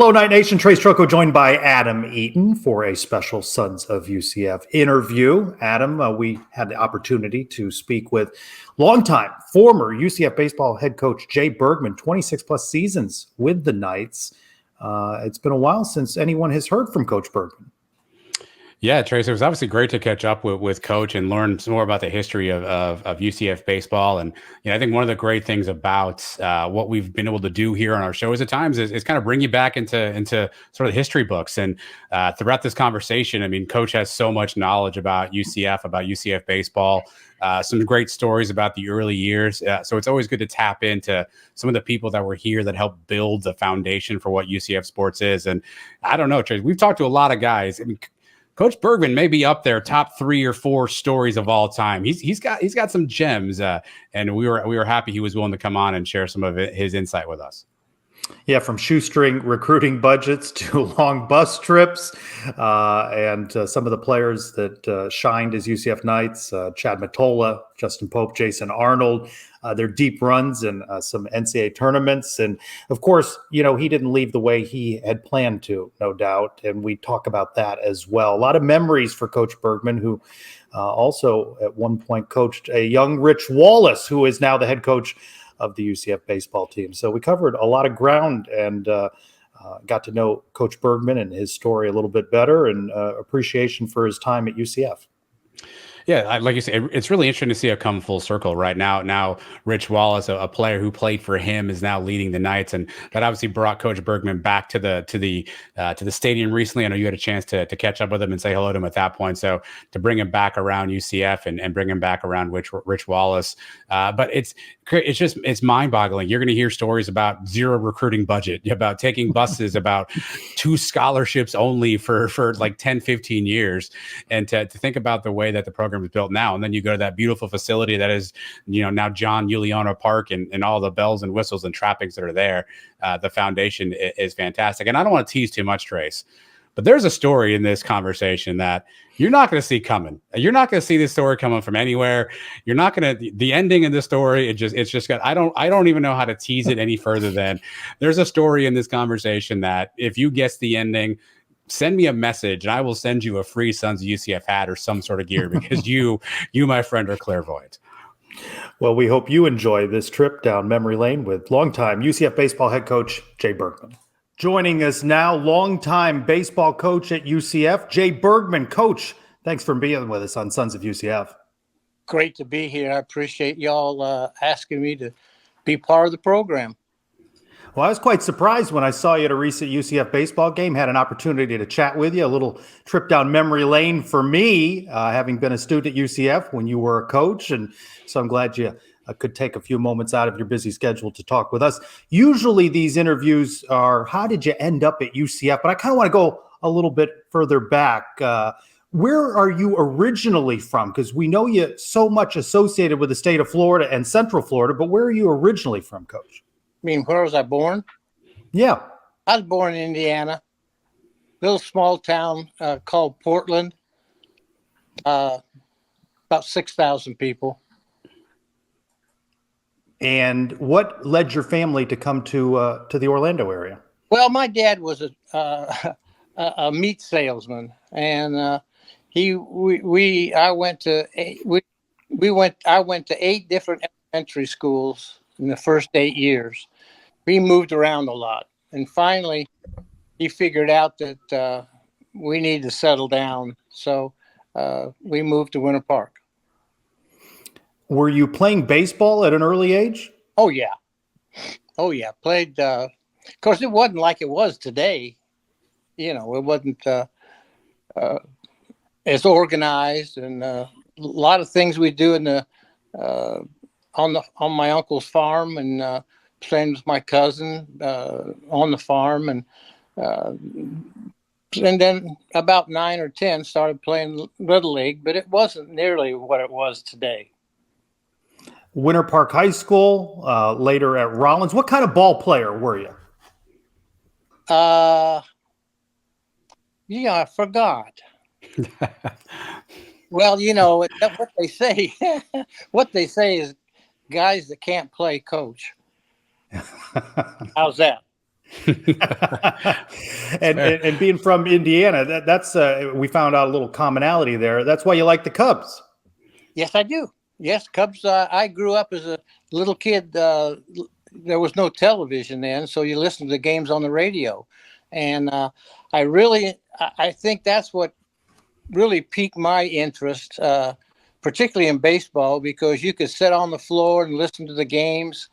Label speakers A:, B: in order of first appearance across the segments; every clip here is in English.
A: Hello, Night Nation. Trace Trocco joined by Adam Eaton for a special Sons of UCF interview. Adam, we had the opportunity to speak with longtime former UCF baseball head coach Jay Bergman, 26 plus seasons with the Knights. It's been a while since anyone has heard from Coach Bergman.
B: Yeah, Trace, it was obviously great to catch up with Coach and learn some more about the history of UCF baseball. And I think one of the great things about what we've been able to do here on our shows at times is kind of bring you back into sort of the history books. And throughout this conversation, I mean, Coach has so much knowledge about UCF baseball, some great stories about the early years. So it's always good to tap into some of the people that were here that helped build the foundation for what UCF sports is. And I don't know, Trace, we've talked to a lot of guys. I mean, Coach Bergman may be up there, top 3 or 4 stories of all time. He's got some gems, and we were happy he was willing to come on and share some of his insight with us.
A: Yeah, from shoestring recruiting budgets to long bus trips, and some of the players that shined as UCF Knights, Chad Mottola, Justin Pope, Jason Arnold, their deep runs and some NCAA tournaments. And of course, he didn't leave the way he had planned to, no doubt. And we talk about that as well. A lot of memories for Coach Bergman, who also at one point coached a young Rich Wallace, who is now the head coach of the UCF baseball team. So we covered a lot of ground and got to know Coach Bergman and his story a little bit better, and appreciation for his time at UCF.
B: Yeah, like you said, it's really interesting to see it come full circle right now. Now, Rich Wallace, a player who played for him, is now leading the Knights, and that obviously brought Coach Bergman back to the stadium recently. I know you had a chance to catch up with him and say hello to him at that point. So to bring him back around UCF and bring him back around Rich Wallace, but it's mind-boggling. You're going to hear stories about zero recruiting budget, about taking buses, about 2 scholarships only for like 10, 15 years, and to think about the way that the program is built now. And then you go to that beautiful facility that is, now John Juliano Park and all the bells and whistles and trappings that are there. The foundation is fantastic. And I don't want to tease too much, Trace, but there's a story in this conversation that you're not going to see coming. You're not going to see this story coming from anywhere. You're not going to, the ending in this story, it's just got, I don't even know how to tease it any further than there's a story in this conversation that if you guess the ending, send me a message and I will send you a free Sons of UCF hat or some sort of gear, because you, my friend, are clairvoyant.
A: Well, we hope you enjoy this trip down memory lane with longtime UCF baseball head coach Jay Bergman. Joining us now, longtime baseball coach at UCF, Jay Bergman. Coach, thanks for being with us on Sons of UCF.
C: Great to be here. I appreciate y'all asking me to be part of the program.
A: Well, I was quite surprised when I saw you at a recent UCF baseball game, had an opportunity to chat with you, a little trip down memory lane for me, having been a student at UCF when you were a coach. And so I'm glad you could take a few moments out of your busy schedule to talk with us. Usually these interviews are, how did you end up at UCF? But I kind of want to go a little bit further back. Where are you originally from? Because we know you so much associated with the state of Florida and Central Florida, but where are you originally from, Coach?
C: I mean, where was I born?
A: Yeah.
C: I was born in Indiana, little small town called Portland, about 6,000 people.
A: And what led your family to come to the Orlando area?
C: Well, my dad was a meat salesman, and I went to 8 different elementary schools in the first 8 years. We moved around a lot, and finally he figured out that we needed to settle down. So we moved to Winter Park.
A: Were you playing baseball at an early age?
C: Oh yeah. Played. Of course, it wasn't like it was today. It wasn't as organized, and a lot of things we do in the on my uncle's farm, and playing with my cousin on the farm, and then about 9 or 10 started playing Little League, but it wasn't nearly what it was today.
A: Winter Park High School, later at Rollins. What kind of ball player were you?
C: I forgot. Well, what they say. What they say is guys that can't play coach. How's that?
A: and being from Indiana, that's we found out a little commonality there. That's why you like the Cubs.
C: Yes, I do. Yes, Cubs. I grew up as a little kid. There was no television then, so you listened to the games on the radio, and I think that's what really piqued my interest, particularly in baseball, because you could sit on the floor and listen to the games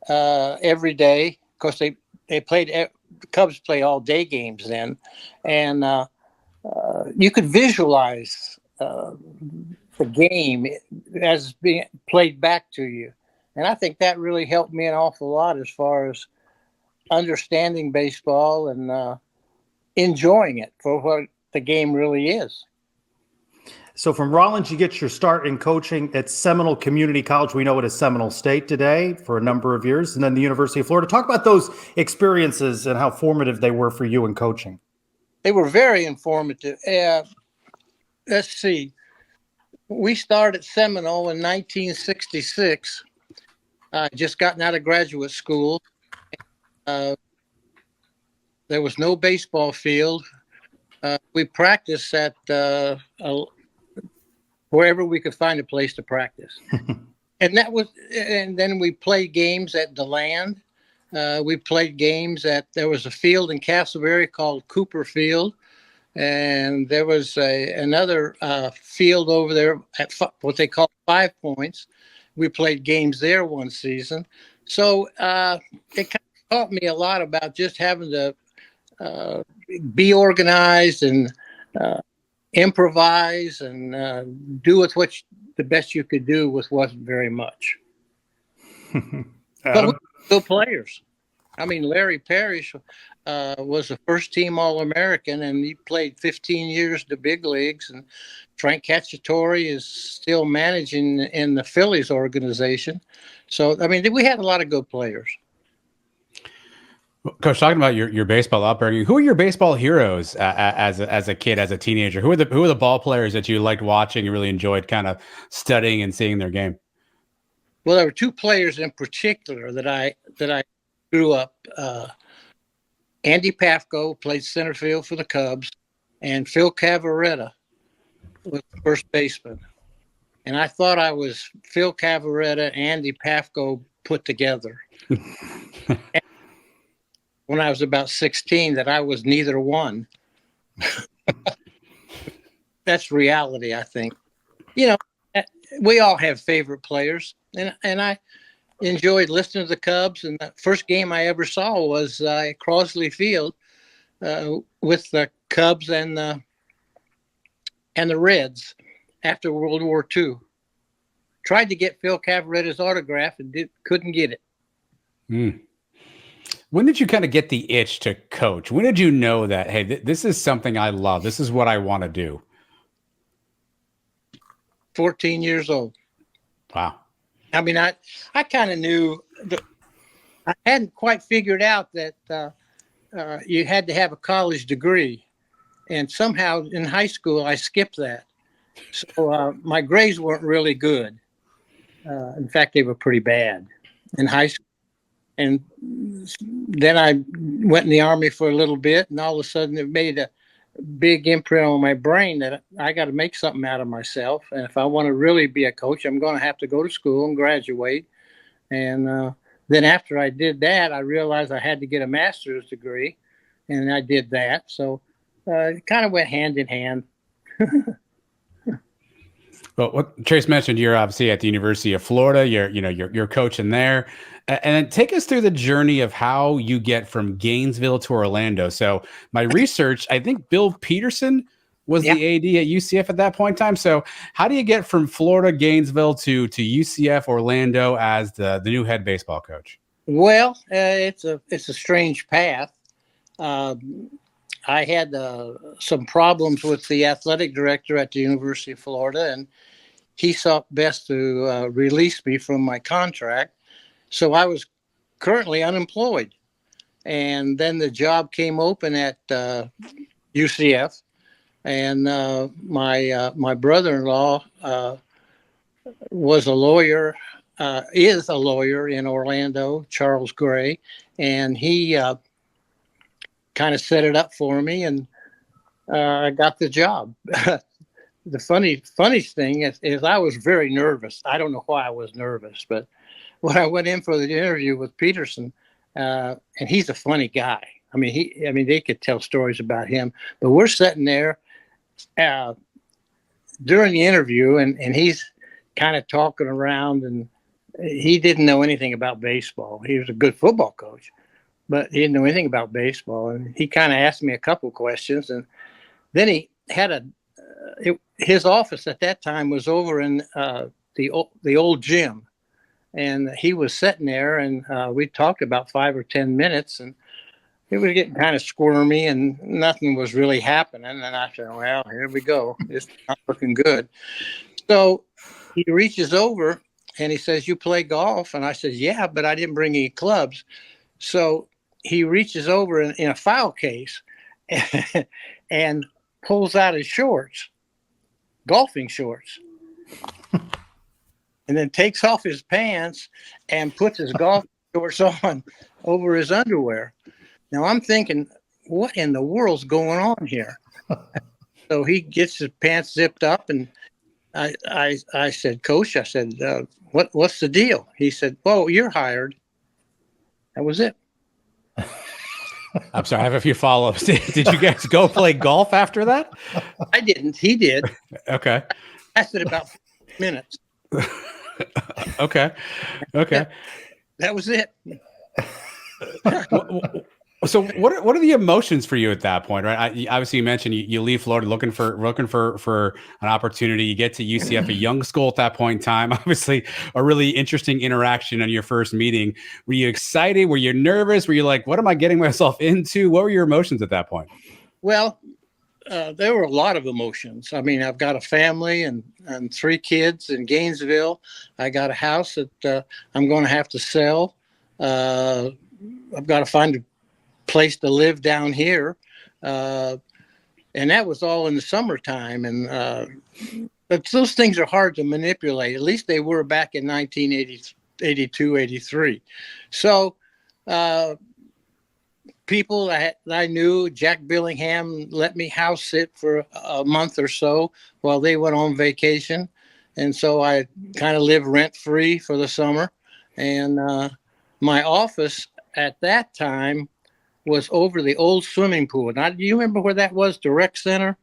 C: every day. Of course, they played. The Cubs play all day games then, and you could visualize the game as being played back to you. And I think that really helped me an awful lot as far as understanding baseball and enjoying it for what the game really is.
A: So from Rollins, you get your start in coaching at Seminole Community College. We know it as Seminole State today for a number of years, and then the University of Florida. Talk about those experiences and how formative they were for you in coaching.
C: They were very informative. Let's see. We started Seminole in 1966. Just gotten out of graduate school. There was no baseball field. We practiced at wherever we could find a place to practice. And then we played games at DeLand. We played games there was a field in Castleberry called Cooper Field. And there was another field over there at what they call 5 Points. We played games there one season. So it kind of taught me a lot about just having to be organized and improvise and do with the best you could do with wasn't very much. But we were good players. I mean, Larry Parrish was a first-team All-American, and he played 15 years the big leagues. And Frank Cacciatore is still managing in the Phillies organization. So, I mean, we had a lot of good players.
B: Coach, talking about your baseball upbringing, who are your baseball heroes as a kid, as a teenager? Who are the ball players that you liked watching and really enjoyed kind of studying and seeing their game?
C: Well, there were two players in particular that I grew up. Andy Pafko played center field for the Cubs, and Phil Cavaretta was first baseman. And I thought I was Phil Cavaretta, Andy Pafko put together. When I was about 16, that I was neither one. That's reality, I think. You know, we all have favorite players, and I enjoyed listening to the Cubs. And the first game I ever saw was at Crosley Field with the Cubs and the Reds after World War II. Tried to get Phil Cavaretta's autograph and couldn't get it.
B: Mm. When did you kind of get the itch to coach? When did you know that, hey, this is something I love. This is what I want to do?
C: 14 years old.
B: Wow.
C: I mean, I kind of knew that I hadn't quite figured out that you had to have a college degree. And somehow in high school, I skipped that. So my grades weren't really good. In fact, they were pretty bad in high school. And then I went in the Army for a little bit, and all of a sudden it made a big imprint on my brain that I got to make something out of myself. And if I want to really be a coach, I'm going to have to go to school and graduate. And then after I did that, I realized I had to get a master's degree, and I did that. So it kind of went hand in hand.
B: Well, what Trace mentioned, you're obviously at the University of Florida. You're coaching there, and then take us through the journey of how you get from Gainesville to Orlando. So my research, I think Bill Peterson was the AD at UCF at that point in time. So how do you get from Florida, Gainesville to UCF Orlando as the new head baseball coach?
C: Well, it's a strange path. I had some problems with the athletic director at the University of Florida, and he saw best to release me from my contract. So I was currently unemployed. And then the job came open at UCF. And my brother-in-law was a lawyer, is a lawyer in Orlando, Charles Gray. And he kind of set it up for me, and I got the job. The funniest thing is I was very nervous. I don't know why I was nervous, but when I went in for the interview with Peterson, and he's a funny guy. I mean, they could tell stories about him, but we're sitting there during the interview, and he's kind of talking around, and he didn't know anything about baseball. He was a good football coach, but he didn't know anything about baseball. And he kind of asked me a couple questions, and then he had his office at that time was over in the old gym, and he was sitting there, and we talked about 5 or 10 minutes, and it was getting kind of squirmy, and nothing was really happening. And I said, well, here we go. It's not looking good. So he reaches over and he says, you play golf? And I said, yeah, but I didn't bring any clubs. So he reaches over in a file case and pulls out his shorts, golfing shorts, and then takes off his pants and puts his golf shorts on over his underwear. Now I'm thinking, what in the world's going on here? So he gets his pants zipped up, and I said, Coach, I said, what's the deal? He said, well, you're hired. That was it.
B: I'm sorry, I have a few follow-ups. Did you guys go play golf after that?
C: I didn't. He did.
B: Okay.
C: Lasted about 5 minutes.
B: Okay.
C: That was it.
B: So what are the emotions for you at that point, right? Obviously, you mentioned you leave Florida looking for an opportunity. You get to UCF, a young school at that point in time. Obviously, a really interesting interaction on your first meeting. Were you excited? Were you nervous? Were you like, what am I getting myself into? What were your emotions at that point?
C: Well, there were a lot of emotions. I mean, I've got a family and 3 kids in Gainesville. I got a house that I'm going to have to sell. I've got to find a place to live down here, and that was all in the summertime. And but those things are hard to manipulate. At least they were back in 1982, 83. So people that I knew, Jack Billingham let me house sit for a month or so while they went on vacation, and so I kind of lived rent free for the summer. And my office at that time was over the old swimming pool. Now, do you remember where that was? The rec center?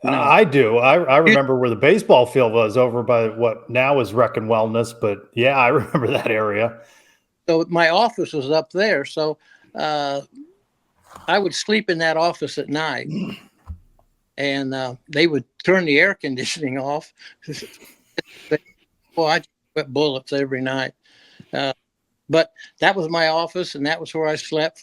A: No. I do. I remember where the baseball field was, over by what now is Rec and Wellness. But yeah, I remember that area.
C: So my office was up there. So I would sleep in that office at night, and they would turn the air conditioning off. Well, I wet bullets every night. But that was my office, and that was where I slept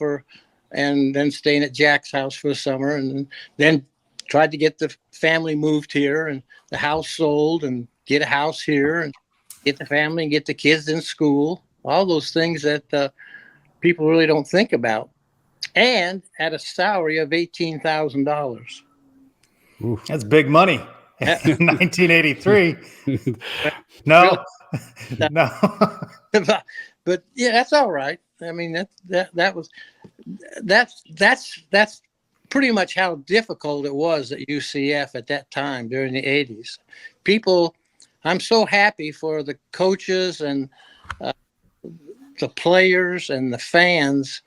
C: and then staying at Jack's house for the summer, and then tried to get the family moved here and the house sold and get a house here and get the family and get the kids in school. All those things that people really don't think about. And at a salary of $18,000.
A: That's big money. 1983. No. No.
C: But yeah, that's all right. I mean, that's pretty much how difficult it was at UCF at that time during the 80s. People, I'm so happy for the coaches and the players and the fans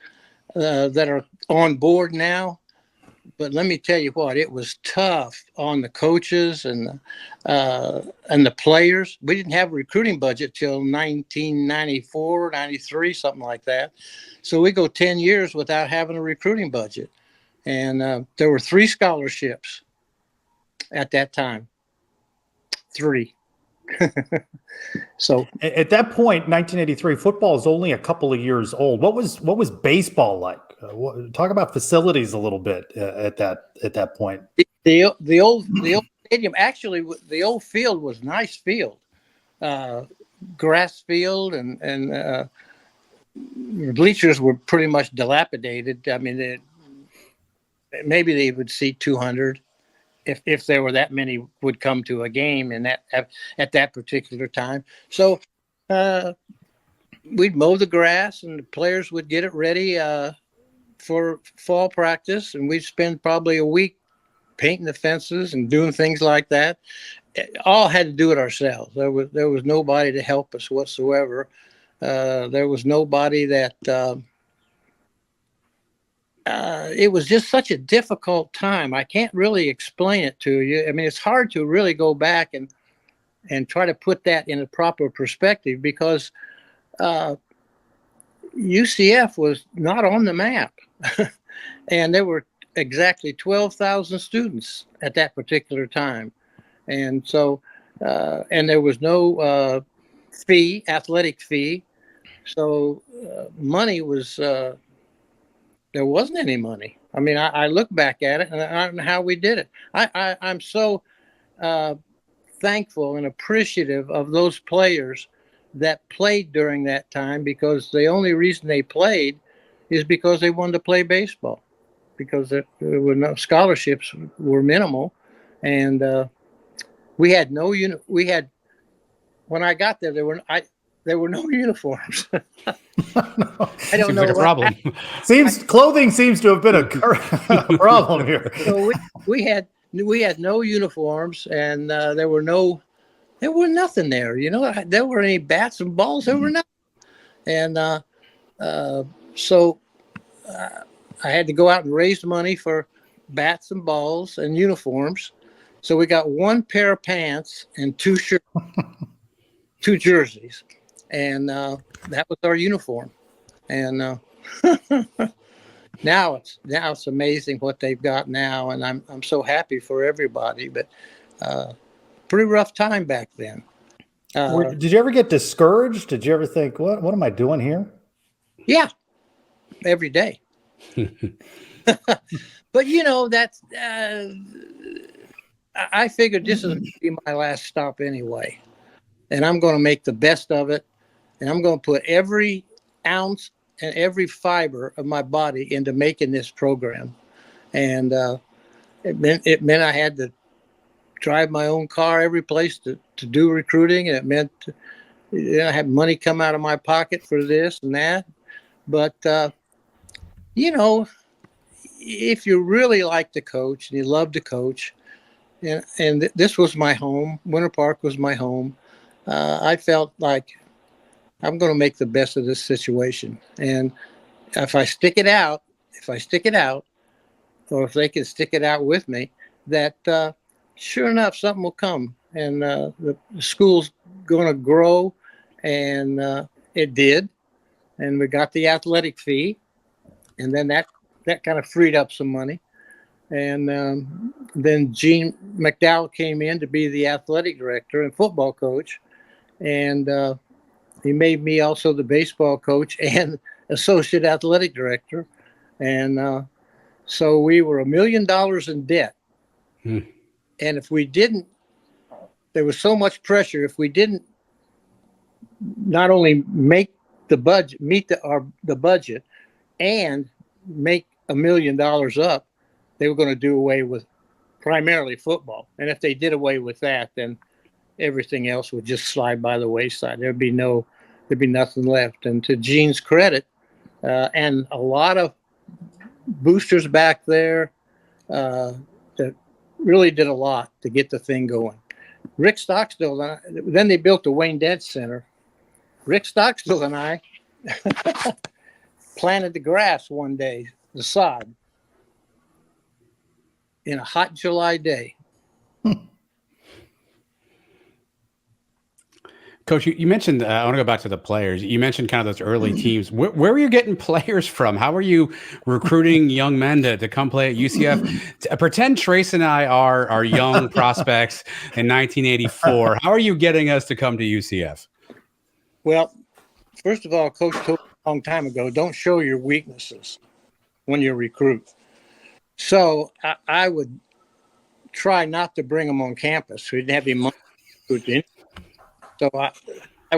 C: that are on board now. But let me tell you what, it was tough on the coaches and the players. We didn't have a recruiting budget till 1994, 93, something like that. So we go 10 years without having a recruiting budget. And there were 3 scholarships at that time. 3. So
A: at that point, 1983, football is only a couple of years old. What was baseball like? Talk about facilities a little bit at that point.
C: The old stadium, actually, the old field was nice field, grass field, and bleachers were pretty much dilapidated. I mean, maybe they would seat 200. If there were that many would come to a game in that at that particular time. So we'd mow the grass and the players would get it ready for fall practice, and we'd spend probably a week painting the fences and doing things like that. All had to do it ourselves. There was nobody to help us whatsoever. There was nobody that. It was just such a difficult time. I can't really explain it to you. I mean, it's hard to really go back and try to put that in a proper perspective, because UCF was not on the map. And there were exactly 12,000 students at that particular time. And so, and there was no athletic fee. So money was, there wasn't any money. I mean, I look back at it and I don't know how we did it. I'm so thankful and appreciative of those players that played during that time, because the only reason they played is because they wanted to play baseball, because there were no scholarships, were minimal. And we had when I got there, there were no uniforms. I don't
B: Seems
C: know
B: like a problem.
A: Clothing seems to have been a problem here.
C: So we had no uniforms, and there was nothing there. There weren't any bats and balls. There were nothing. And so I had to go out and raise money for bats and balls and uniforms. So we got one pair of pants and two shirts, two jerseys, and that was our uniform. And now it's amazing what they've got now, and I'm so happy for everybody. But pretty rough time back then.
A: Did you ever get discouraged? Did you ever think, what am I doing here?
C: Yeah, every day. But that's I figured this is going to be my last stop anyway, and I'm going to make the best of it, and I'm going to put every ounce and every fiber of my body into making this program. And it meant I had to drive my own car every place to do recruiting, and it meant I had money come out of my pocket for this and that. But if you really like to coach and you love to coach, and this was my home, Winter Park was my home, I felt like I'm going to make the best of this situation. And if I stick it out, or if they can stick it out with me, that sure enough, something will come, and the school's going to grow. And it did. And we got the athletic fee, and then that kind of freed up some money. And then Gene McDowell came in to be the athletic director and football coach. And he made me also the baseball coach and associate athletic director. And so we were $1 million in debt. And if we didn't, there was so much pressure. If we didn't not only make the budget, meet the budget, and make $1 million up, they were going to do away with primarily football. And if they did away with that, then everything else would just slide by the wayside. There'd be nothing left. And to Gene's credit, and a lot of boosters back there that really did a lot to get the thing going. Rick Stockstill, then they built the Wayne Dent Center. Rick Stockstill and I planted the grass one day, the sod, in a hot July day.
B: Coach, you mentioned, I want to go back to the players. You mentioned kind of those early teams. Where were you getting players from? How were you recruiting young men to come play at UCF? Pretend Trace and I are young prospects in 1984. How are you getting us to come to UCF?
C: Well, first of all, Coach told me a long time ago, don't show your weaknesses when you recruit. So I would try not to bring them on campus. We didn't have any money to recruit. So I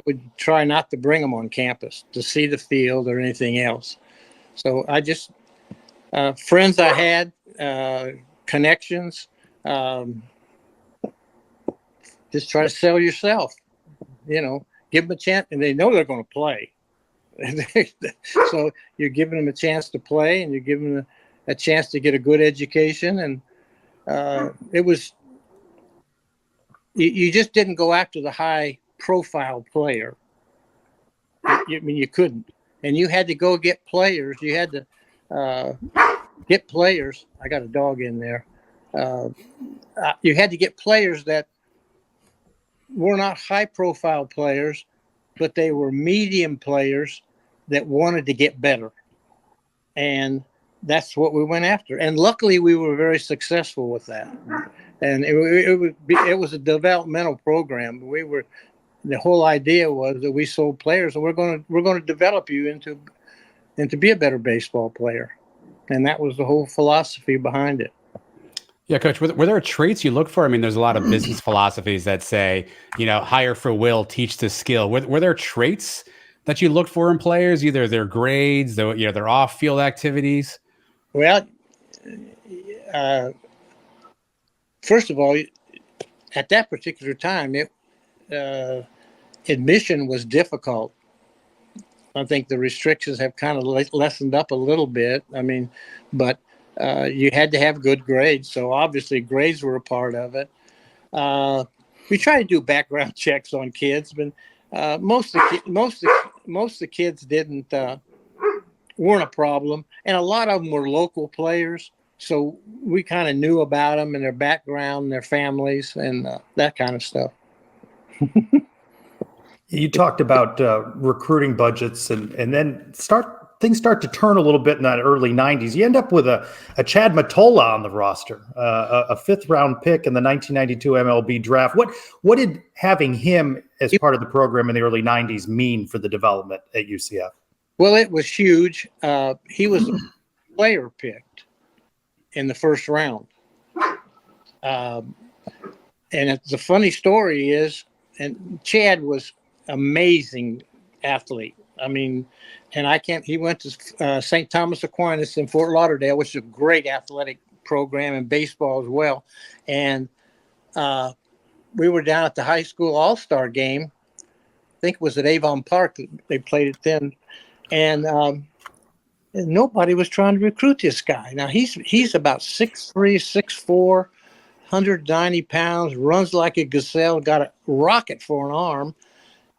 C: would try not to bring them on campus to see the field or anything else. So I just, friends I had, connections, just try to sell yourself, give them a chance, and they know they're going to play. So you're giving them a chance to play, and you're giving them a chance to get a good education. And it was, you just didn't go after the high profile player. I mean, you couldn't, and you had to go get players. You had to get players. I got a dog in there. You had to get players that were not high profile players, but they were medium players that wanted to get better. And that's what we went after. And luckily we were very successful with that. And it was a developmental program. The whole idea was that we sold players, and we're going to develop you into be a better baseball player. And that was the whole philosophy behind it.
B: Yeah, Coach, were there traits you look for? I mean, there's a lot of business philosophies that say, hire for will, teach to skill. Were there traits that you looked for in players, either their grades, their off-field activities?
C: Well, first of all, at that particular time, admission was difficult. I think the restrictions have kind of lessened up a little bit. I mean, but you had to have good grades, so obviously grades were a part of it. We try to do background checks on kids, but most of the kids weren't a problem, and a lot of them were local players, so we kind of knew about them and their background, and their families, and that kind of stuff.
A: You talked about recruiting budgets, and then things start to turn a little bit in that early 90s. You end up with a Chad Mottola on the roster, a 5th round pick in the 1992 MLB draft. What did having him as part of the program in the early 90s mean for the development at UCF?
C: Well, it was huge. He was a player picked in the 1st round. And the funny story is, and Chad was amazing athlete. I mean, and he went to St. Thomas Aquinas in Fort Lauderdale, which is a great athletic program in baseball as well. And we were down at the high school all-star game. I think it was at Avon Park. They played it then. And nobody was trying to recruit this guy. Now he's about 6'3", 6'4", 190 pounds, runs like a gazelle, got a rocket for an arm,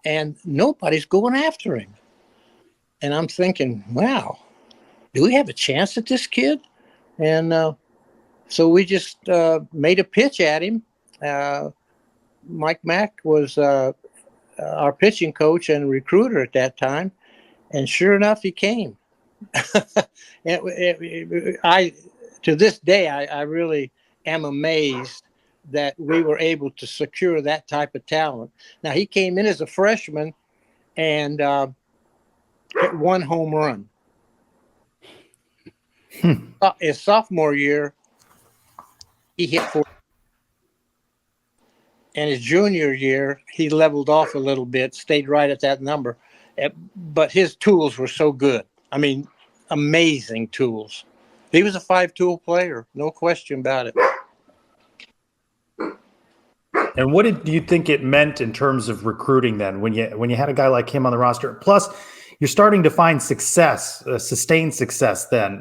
C: and nobody's going after him. And I'm thinking, wow, do we have a chance at this kid? And so we just made a pitch at him. Mike Mack was our pitching coach and recruiter at that time. And sure enough, he came. To this day, I really am amazed that we were able to secure that type of talent. Now, he came in as a freshman and hit 1 home run. His sophomore year, he hit 4. And his junior year, he leveled off a little bit, stayed right at that number. But his tools were so good. I mean, amazing tools. He was a 5-tool player, no question about it.
A: And what do you think it meant in terms of recruiting then, when you had a guy like him on the roster? Plus, you're starting to find success, sustained success then,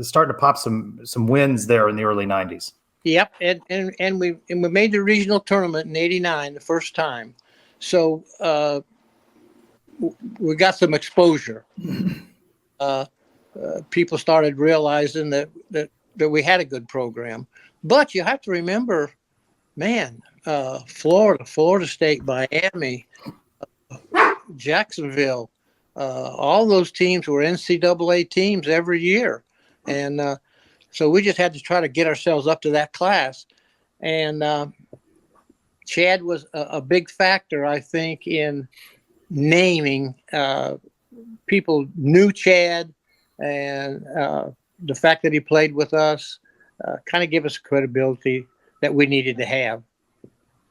A: starting to pop some wins there in the early 90s.
C: Yep, and we made the regional tournament in '89 the first time. So we got some exposure. People started realizing that we had a good program. But you have to remember, man, Florida State, Miami, Jacksonville, all those teams were NCAA teams every year. And so we just had to try to get ourselves up to that class. And Chad was a big factor, I think, in naming. People knew Chad, and the fact that he played with us kind of gave us credibility that we needed to have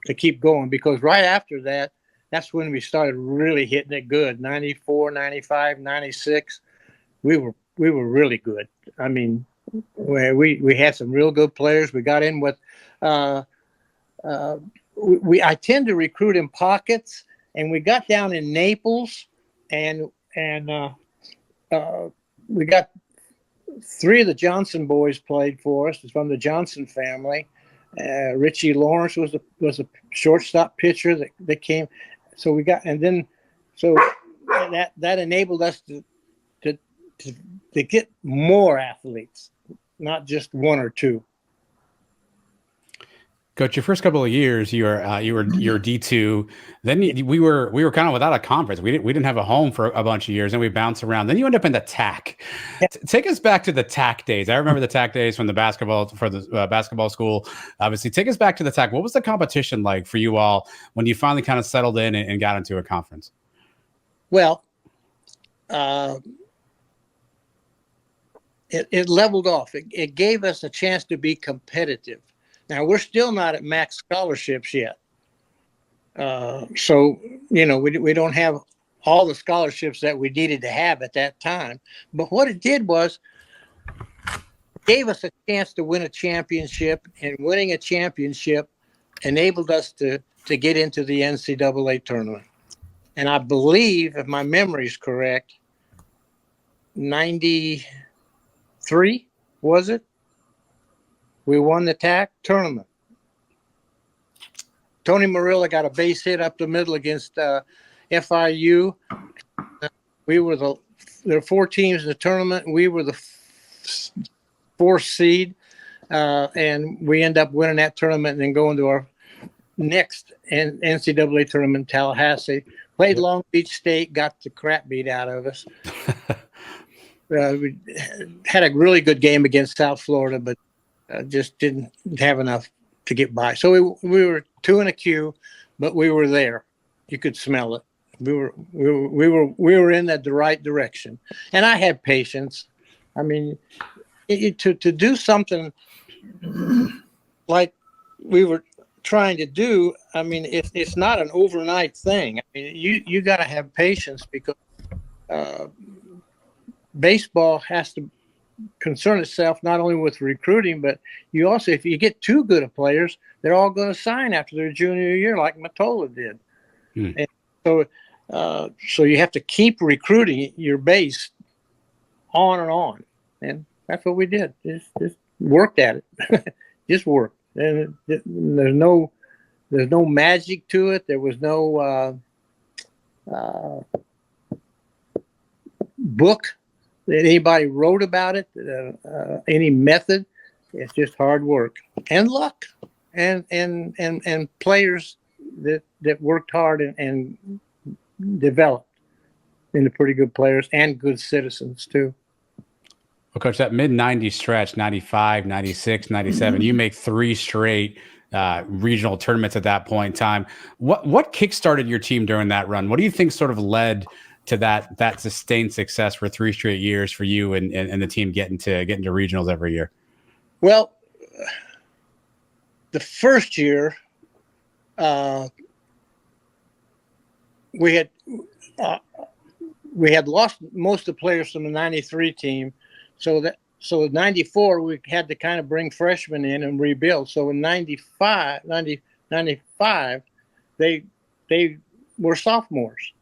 C: to keep going. Because right after that, that's when we started really hitting it good. 94, 95, 96, we were really good. I mean, we had some real good players. We got in with I tend to recruit in pockets, and we got down in Naples, and and we got 3 of the Johnson boys played for us. It's from the Johnson family. Richie Lawrence was a shortstop pitcher that came. So we got, and then so that enabled us to get more athletes, not just 1 or 2.
B: Coach, your first couple of years, you were D2. Then we were kind of without a conference. We didn't have a home for a bunch of years, and we bounced around. Then you end up in the TAC. Take us back to the TAC days. I remember the TAC days from the basketball school. Obviously, take us back to the TAC. What was the competition like for you all when you finally kind of settled in and got into a conference?
C: Well, it leveled off. It gave us a chance to be competitive. Now, we're still not at max scholarships yet. So, we don't have all the scholarships that we needed to have at that time. But what it did was gave us a chance to win a championship, and winning a championship enabled us to get into the NCAA tournament. And I believe, if my memory is correct, 93, was it? We won the TAC tournament. Tony Marilla got a base hit up the middle against FIU. There were 4 teams in the tournament. We were the 4th seed, and we end up winning that tournament and then going to our next NCAA tournament in Tallahassee. Played Long Beach State, got the crap beat out of us. We had a really good game against South Florida, but just didn't have enough to get by. So we were 2 in a queue, but we were there. You could smell it. We were in the right direction, and I had patience. I mean, to do something like we were trying to do, I mean, it's not an overnight thing. I mean, you got to have patience, because baseball has to concern itself not only with recruiting, but you also, if you get too good of players, they're all going to sign after their junior year, like Mottola did. And so you have to keep recruiting your base on and on, and that's what we did. Just worked at it. Just worked, and there's no magic to it. There was no book that anybody wrote about it, any method. It's just hard work and luck, and players that worked hard and developed into pretty good players and good citizens too.
B: Well, Coach, that mid-90s stretch, 95, 96, 97, you make 3 straight regional tournaments at that point in time. What kickstarted your team during that run? What do you think sort of led to that sustained success for 3 straight years for you and the team getting to regionals every year?
C: Well, the first year, we had lost most of the players from the 93 team. So in 94, we had to kind of bring freshmen in and rebuild. So in 95, they were sophomores,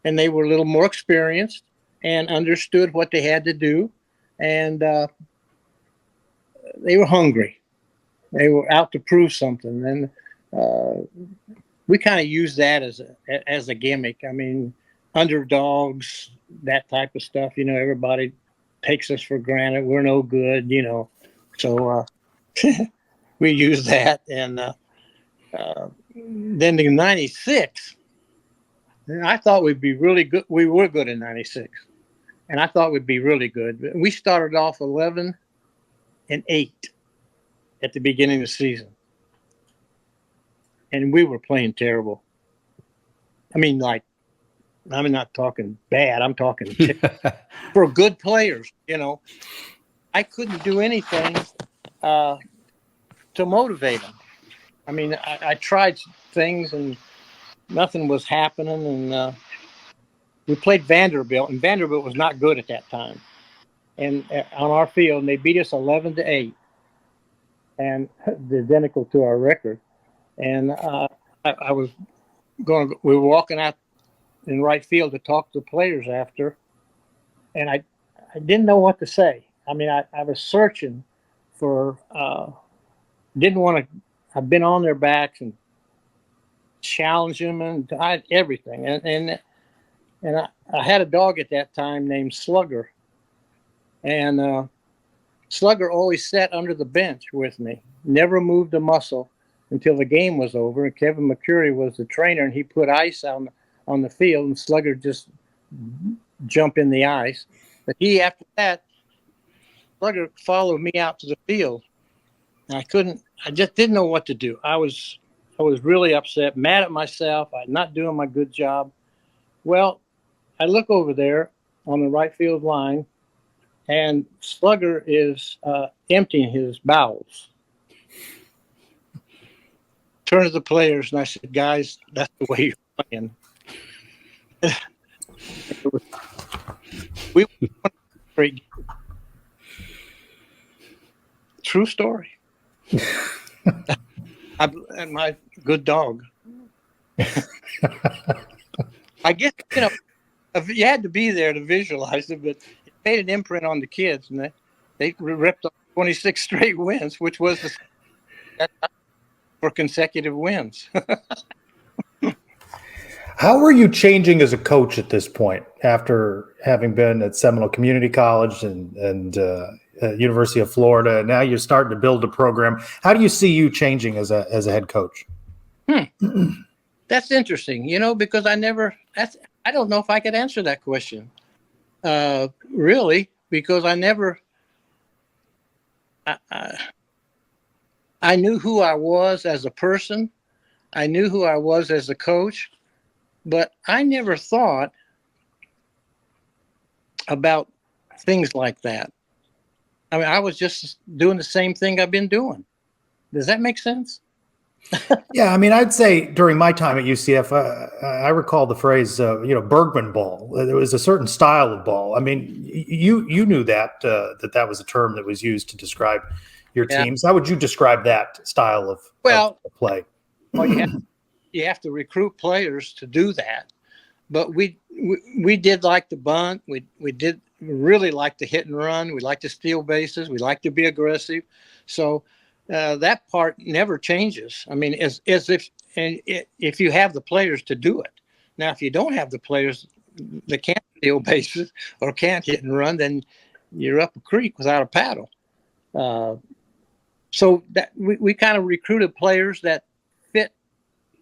C: and they were a little more experienced and understood what they had to do. And they were hungry. They were out to prove something. And we kind of used that as a gimmick. I mean, underdogs, that type of stuff. Everybody takes us for granted. We're no good, So we used that. And then in 96, I thought we'd be really good. We were good in 96. And I thought we'd be really good. We started off 11-8 at the beginning of the season. And we were playing terrible. I mean, I'm not talking bad. I'm talking for good players, I couldn't do anything to motivate them. I mean, I tried things and nothing was happening. And we played Vanderbilt, and Vanderbilt was not good at that time. And on our field, and they beat us 11-8, and identical to our record. And we were walking out in right field to talk to the players after, and I didn't know what to say. I mean, I was searching for, didn't want to, I've been on their backs and challenge them and everything. And I had a dog at that time named Slugger. And Slugger always sat under the bench with me, never moved a muscle until the game was over. And Kevin McCurry was the trainer, and he put ice on the field, and Slugger just jump in the ice. But after that, Slugger followed me out to the field. And I just didn't know what to do. I was really upset, mad at myself. I'm not doing my good job. Well, I look over there on the right field line, and Slugger is emptying his bowels. Turn to the players, and I said, "Guys, that's the way you're playing." We won a great game. True story. And my good dog. I guess, you had to be there to visualize it, but it made an imprint on the kids, and they ripped up 26 straight wins, which was for consecutive wins.
A: How were you changing as a coach at this point after having been at Seminole Community College and University of Florida, and now you're starting to build a program? How do you see you changing as a head coach?
C: That's interesting, because I don't know if I could answer that question, really, because I knew who I was as a person. I knew who I was as a coach, but I never thought about things like that. I mean, I was just doing the same thing I've been doing. Does that make sense?
A: Yeah, I mean, I'd say during my time at UCF, I recall the phrase, Bergman ball. There was a certain style of ball. I mean, you knew that was a term that was used to describe your teams. How would you describe that style of play?
C: Well, you have to recruit players to do that. But we did like to bunt. We did really like to hit and run. We like to steal bases. We like to be aggressive. So that part never changes. I mean, as if you have the players to do it. Now, if you don't have the players that can't steal bases or can't hit and run, then you're up a creek without a paddle. So that we kind of recruited players that fit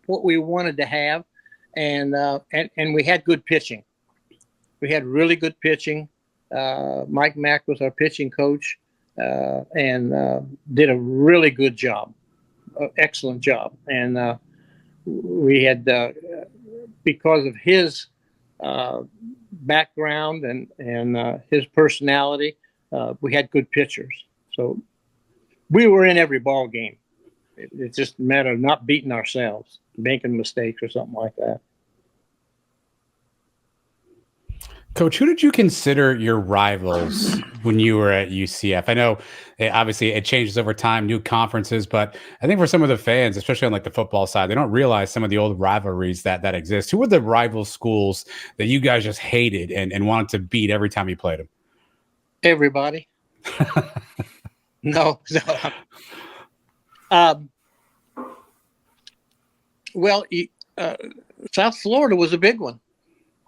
C: what we wanted to have, and we had good pitching. We had really good pitching. Mike Mack was our pitching coach, and did a really good job, excellent job. And we had, because of his background and his personality, we had good pitchers. So we were in every ball game. It's just a matter of not beating ourselves, making mistakes or something like that.
B: Coach, who did you consider your rivals when you were at UCF? I know obviously it changes over time, new conferences, but I think for some of the fans, especially on like the football side, they don't realize some of the old rivalries that exist. Who were the rival schools that you guys just hated and wanted to beat every time you played them?
C: Everybody. No. Well, South Florida was a big one.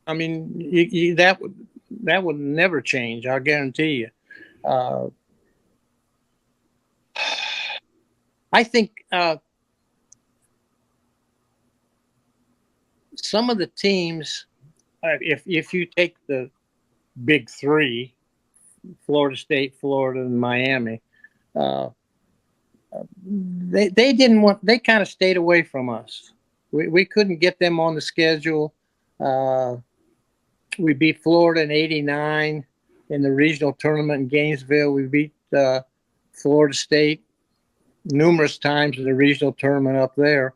C: I mean, that would never change. I'll guarantee you. I think some of the teams, if you take the big three, Florida State, Florida, and Miami, they didn't want. They kind of stayed away from us. We couldn't get them on the schedule. We beat Florida in '89 in the regional tournament in Gainesville. We beat Florida State numerous times in the regional tournament up there.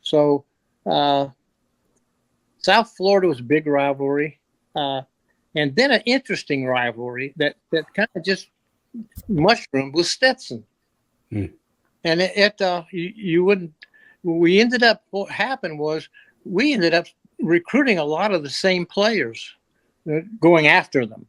C: So South Florida was a big rivalry. And then an interesting rivalry that kind of just mushroomed was Stetson. And you wouldn't. We ended up. What happened was we ended up recruiting a lot of the same players, going after them.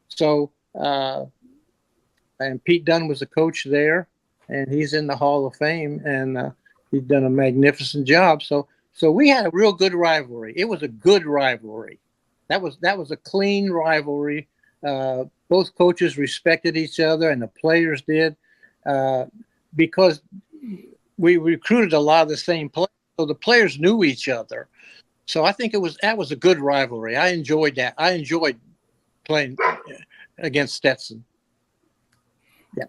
C: So, and Pete Dunn was the coach there, and he's in the Hall of Fame, and he's done a magnificent job. So we had a real good rivalry. It was a good rivalry. That was a clean rivalry. Both coaches respected each other, and the players did, because we recruited a lot of the same players. So the players knew each other. So I think that was a good rivalry. I enjoyed that. I enjoyed playing against Stetson.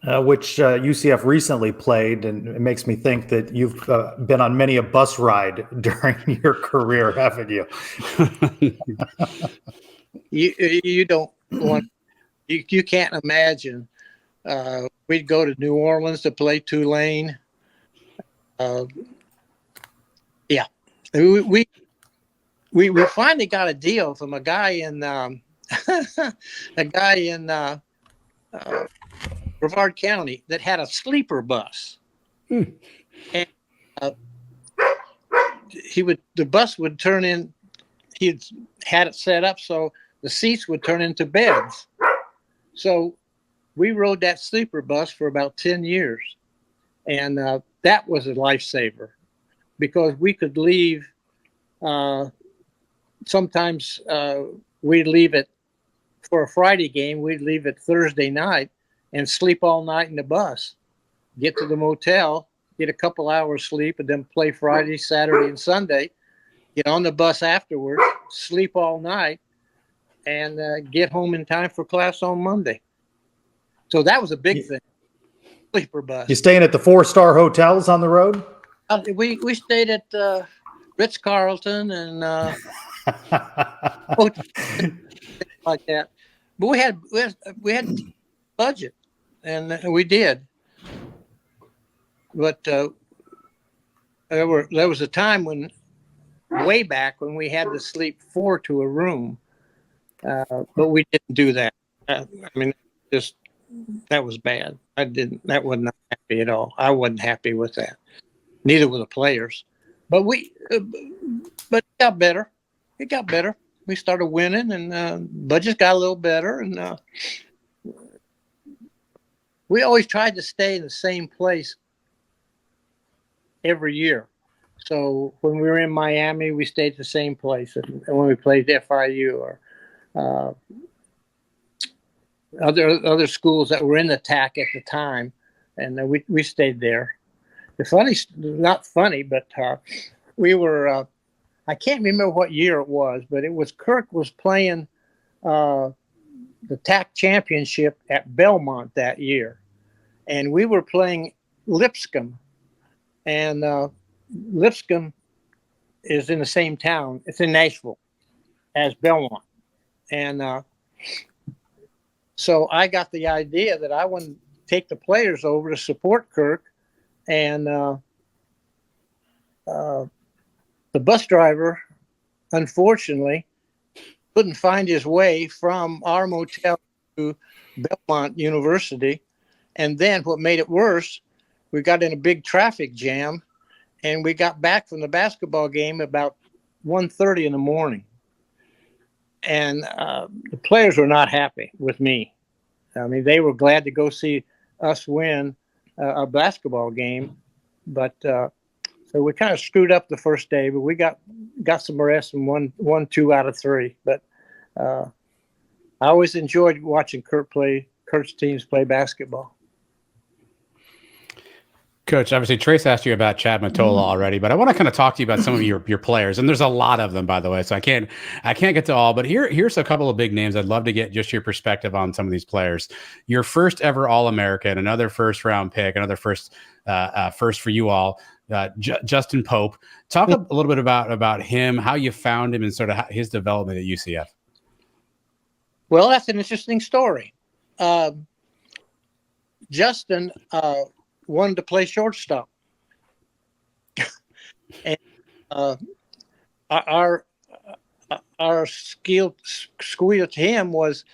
A: Yeah. Which UCF recently played, and it makes me think that you've been on many a bus ride during your career, haven't you?
C: You don't want, you can't imagine. We'd go to New Orleans to play Tulane. Yeah, we finally got a deal from a guy in Brevard County that had a sleeper bus, and the bus would turn in. He had it set up so the seats would turn into beds. So we rode that sleeper bus for about 10 years, and that was a lifesaver, because we could leave. Sometimes we'd leave it for a Friday game. We'd leave it Thursday night and sleep all night in the bus, get to the motel, get a couple hours sleep, and then play Friday, Saturday, and Sunday, get on the bus afterwards, sleep all night, and get home in time for class on Monday. So that was a big thing, sleeper bus.
A: You staying at the 4-star hotels on the road?
C: We stayed at Ritz-Carlton and like that. But we had budget, and we did. But there was a time when, way back, when we had to sleep 4 to a room, but we didn't do that. I mean, that was bad. That was not happy at all. I wasn't happy with that. Neither were the players. But it got better. It got better. We started winning, and budgets got a little better, and we always tried to stay in the same place every year. So when we were in Miami, we stayed at the same place, and when we played FIU or other schools that were in the TAC at the time, and we stayed there. Not funny, but we were. I can't remember what year it was, but it was Kirk was playing the TAC championship at Belmont that year, and we were playing Lipscomb, and Lipscomb is in the same town. It's in Nashville as Belmont, and so I got the idea that I wanted to take the players over to support Kirk, and the bus driver, unfortunately, couldn't find his way from our motel to Belmont University. And then what made it worse, we got in a big traffic jam, and we got back from the basketball game about 1:30 in the morning. And the players were not happy with me. I mean, they were glad to go see us win a basketball game, but so we kind of screwed up the first day, but we got some rest and won 2 out of 3. But I always enjoyed watching Kurt's teams play basketball.
B: Coach, obviously Trace asked you about Chad Mottola already, but I want to kind of talk to you about some of your players, and there's a lot of them, by the way, so I can't get to all. But here's a couple of big names. I'd love to get just your perspective on some of these players. Your first ever All-American, another first-round pick, another first for you all, Justin Pope. Talk a little bit about him, how you found him, and sort of his development at UCF.
C: Well, that's an interesting story. Justin wanted to play shortstop, and our squeal to him was,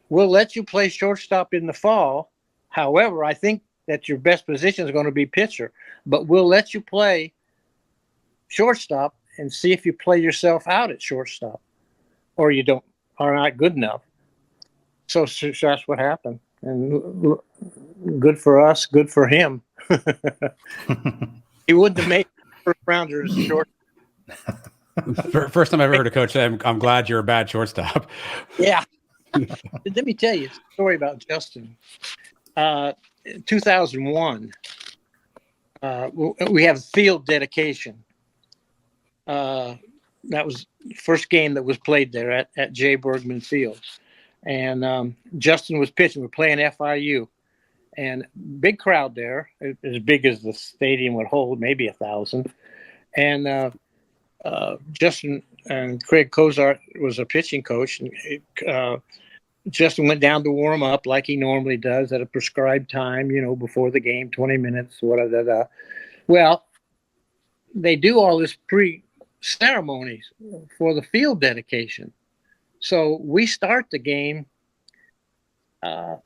C: "We'll let you play shortstop in the fall. However, I think that your best position is going to be pitcher, but we'll let you play shortstop and see if you play yourself out at shortstop, or you are not good enough. So that's what happened. And good for us, good for him. He wouldn't have made first rounder as short.
B: First time I ever heard a coach say, I'm glad you're a bad shortstop.
C: Yeah. Let me tell you a story about Justin. 2001, we have field dedication. That was the first game that was played there at J. Bergman Field. And Justin was pitching. We're playing FIU. And big crowd there, as big as the stadium would hold, maybe 1,000. And Justin and Craig Cozart was a pitching coach. And Justin went down to warm up like he normally does at a prescribed time, before the game, 20 minutes, whatever. Well, they do all this pre-ceremonies for the field dedication. So we start the game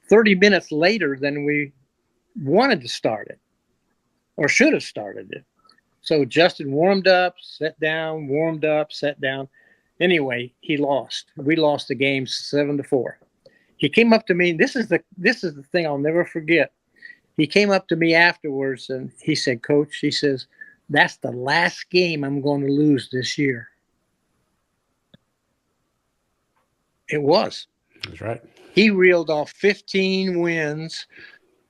C: 30 minutes later than we wanted to start it or should have started it. So Justin warmed up, sat down, warmed up, sat down. Anyway, he lost. We lost the game 7-4. He came up to me. This is the thing I'll never forget. He came up to me afterwards and he said, "Coach," he says, "that's the last game I'm going to lose this year." It was.
B: That's right.
C: He reeled off 15 wins,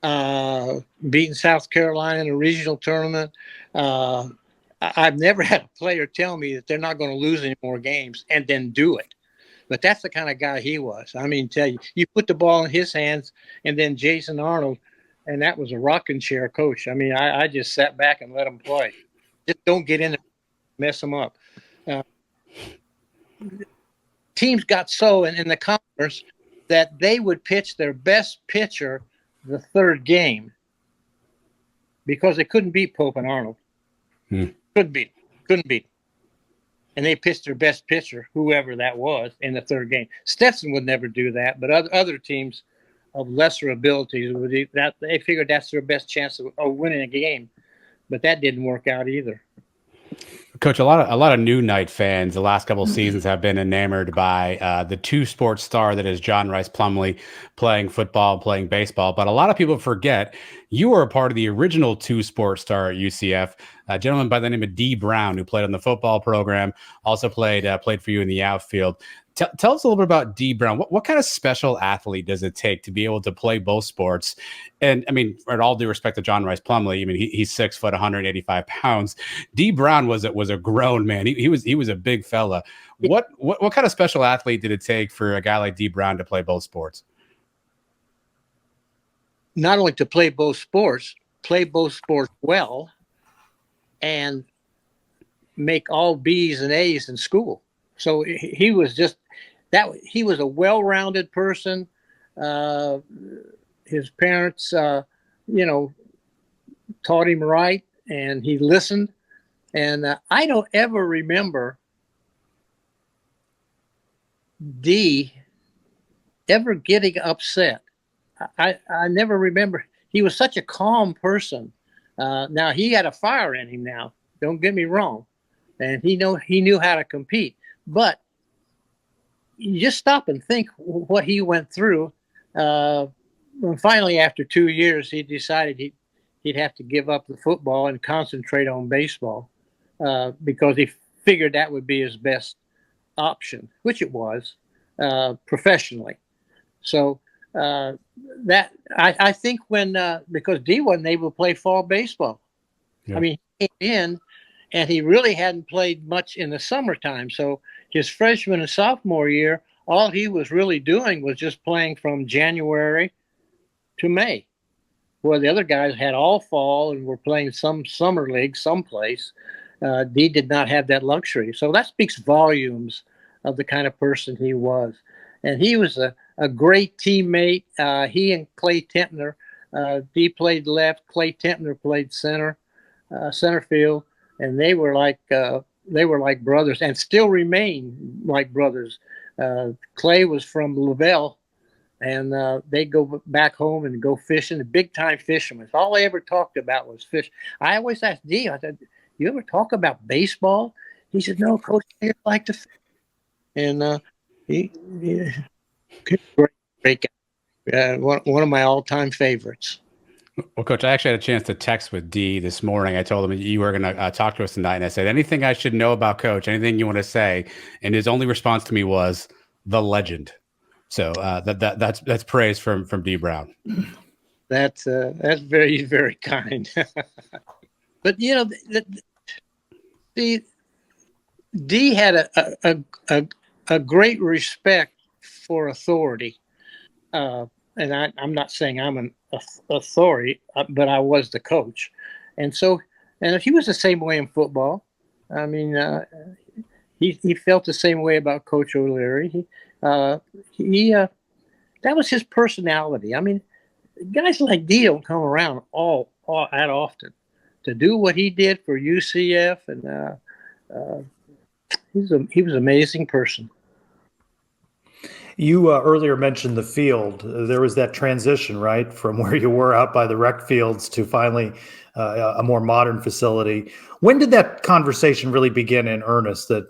C: beating South Carolina in a regional tournament. I've never had a player tell me that they're not going to lose any more games and then do it. But that's the kind of guy he was. I mean, tell you put the ball in his hands, and then Jason Arnold, and that was a rocking chair coach. I mean, I just sat back and let him play. Just don't get in there, mess them up. Teams got so in the conference that they would pitch their best pitcher the third game because they couldn't beat Pope and Arnold. Couldn't beat. And they pitched their best pitcher, whoever that was, in the third game. Stetson would never do that, but other teams of lesser abilities would do that. They figured that's their best chance of winning a game, but that didn't work out either.
B: Coach, a lot of new Knight fans the last couple of seasons have been enamored by the two-sport star that is John Rice Plumlee, playing football, playing baseball. But a lot of people forget you were a part of the original two-sport star at UCF, a gentleman by the name of Dee Brown, who played on the football program, also played for you in the outfield. Tell us a little bit about Dee Brown. What kind of special athlete does it take to be able to play both sports? And I mean, with all due respect to John Rice Plumlee, I mean, he's 6 foot, 185 pounds. Dee Brown was a grown man. He was a big fella. What kind of special athlete did it take for a guy like Dee Brown to play both sports?
C: Not only to play both sports well, and make all B's and A's in school. So he was just that. He was a well-rounded person. His parents, taught him right, and he listened. And I don't ever remember Dee ever getting upset. I never remember. He was such a calm person. Now he had a fire in him. Now, don't get me wrong, and he knew how to compete. But you just stop and think what he went through. And finally, after 2 years, he decided he'd have to give up the football and concentrate on baseball because he figured that would be his best option, which it was professionally. So that I think because Dee wasn't able to play fall baseball. Yeah. I mean, he came in and he really hadn't played much in the summertime. So his freshman and sophomore year, all he was really doing was just playing from January to May, where the other guys had all fall and were playing some summer league someplace. Dee did not have that luxury. So that speaks volumes of the kind of person he was. And he was a great teammate. He and Clay Tempner, Dee played left, Clay Tempner played center field, and they were like brothers, and still remain like brothers. Clay was from Lavelle, and they go back home and go fishing. Big time fishermen. All they ever talked about was fish. I always asked Dee, I said, "You ever talk about baseball?" He said, "No, Coach, I like to." And he great guy. One of my all-time favorites.
B: Well, Coach, I actually had a chance to text with Dee this morning. I told him you were going to talk to us tonight, and I said, anything I should know about Coach, anything you want to say? And his only response to me was the legend. So that's praise from Dee Brown.
C: That's very, very kind. But the Dee had a great respect for authority. And I'm not saying I'm an authority, but I was the coach. And he was the same way in football. I mean, he felt the same way about Coach O'Leary. That was his personality. I mean, guys like Dee don't come around all that often. To do what he did for UCF, and he was an amazing person.
A: You earlier mentioned the field. There was that transition, right, from where you were out by the rec fields to finally a more modern facility. When did that conversation really begin in earnest that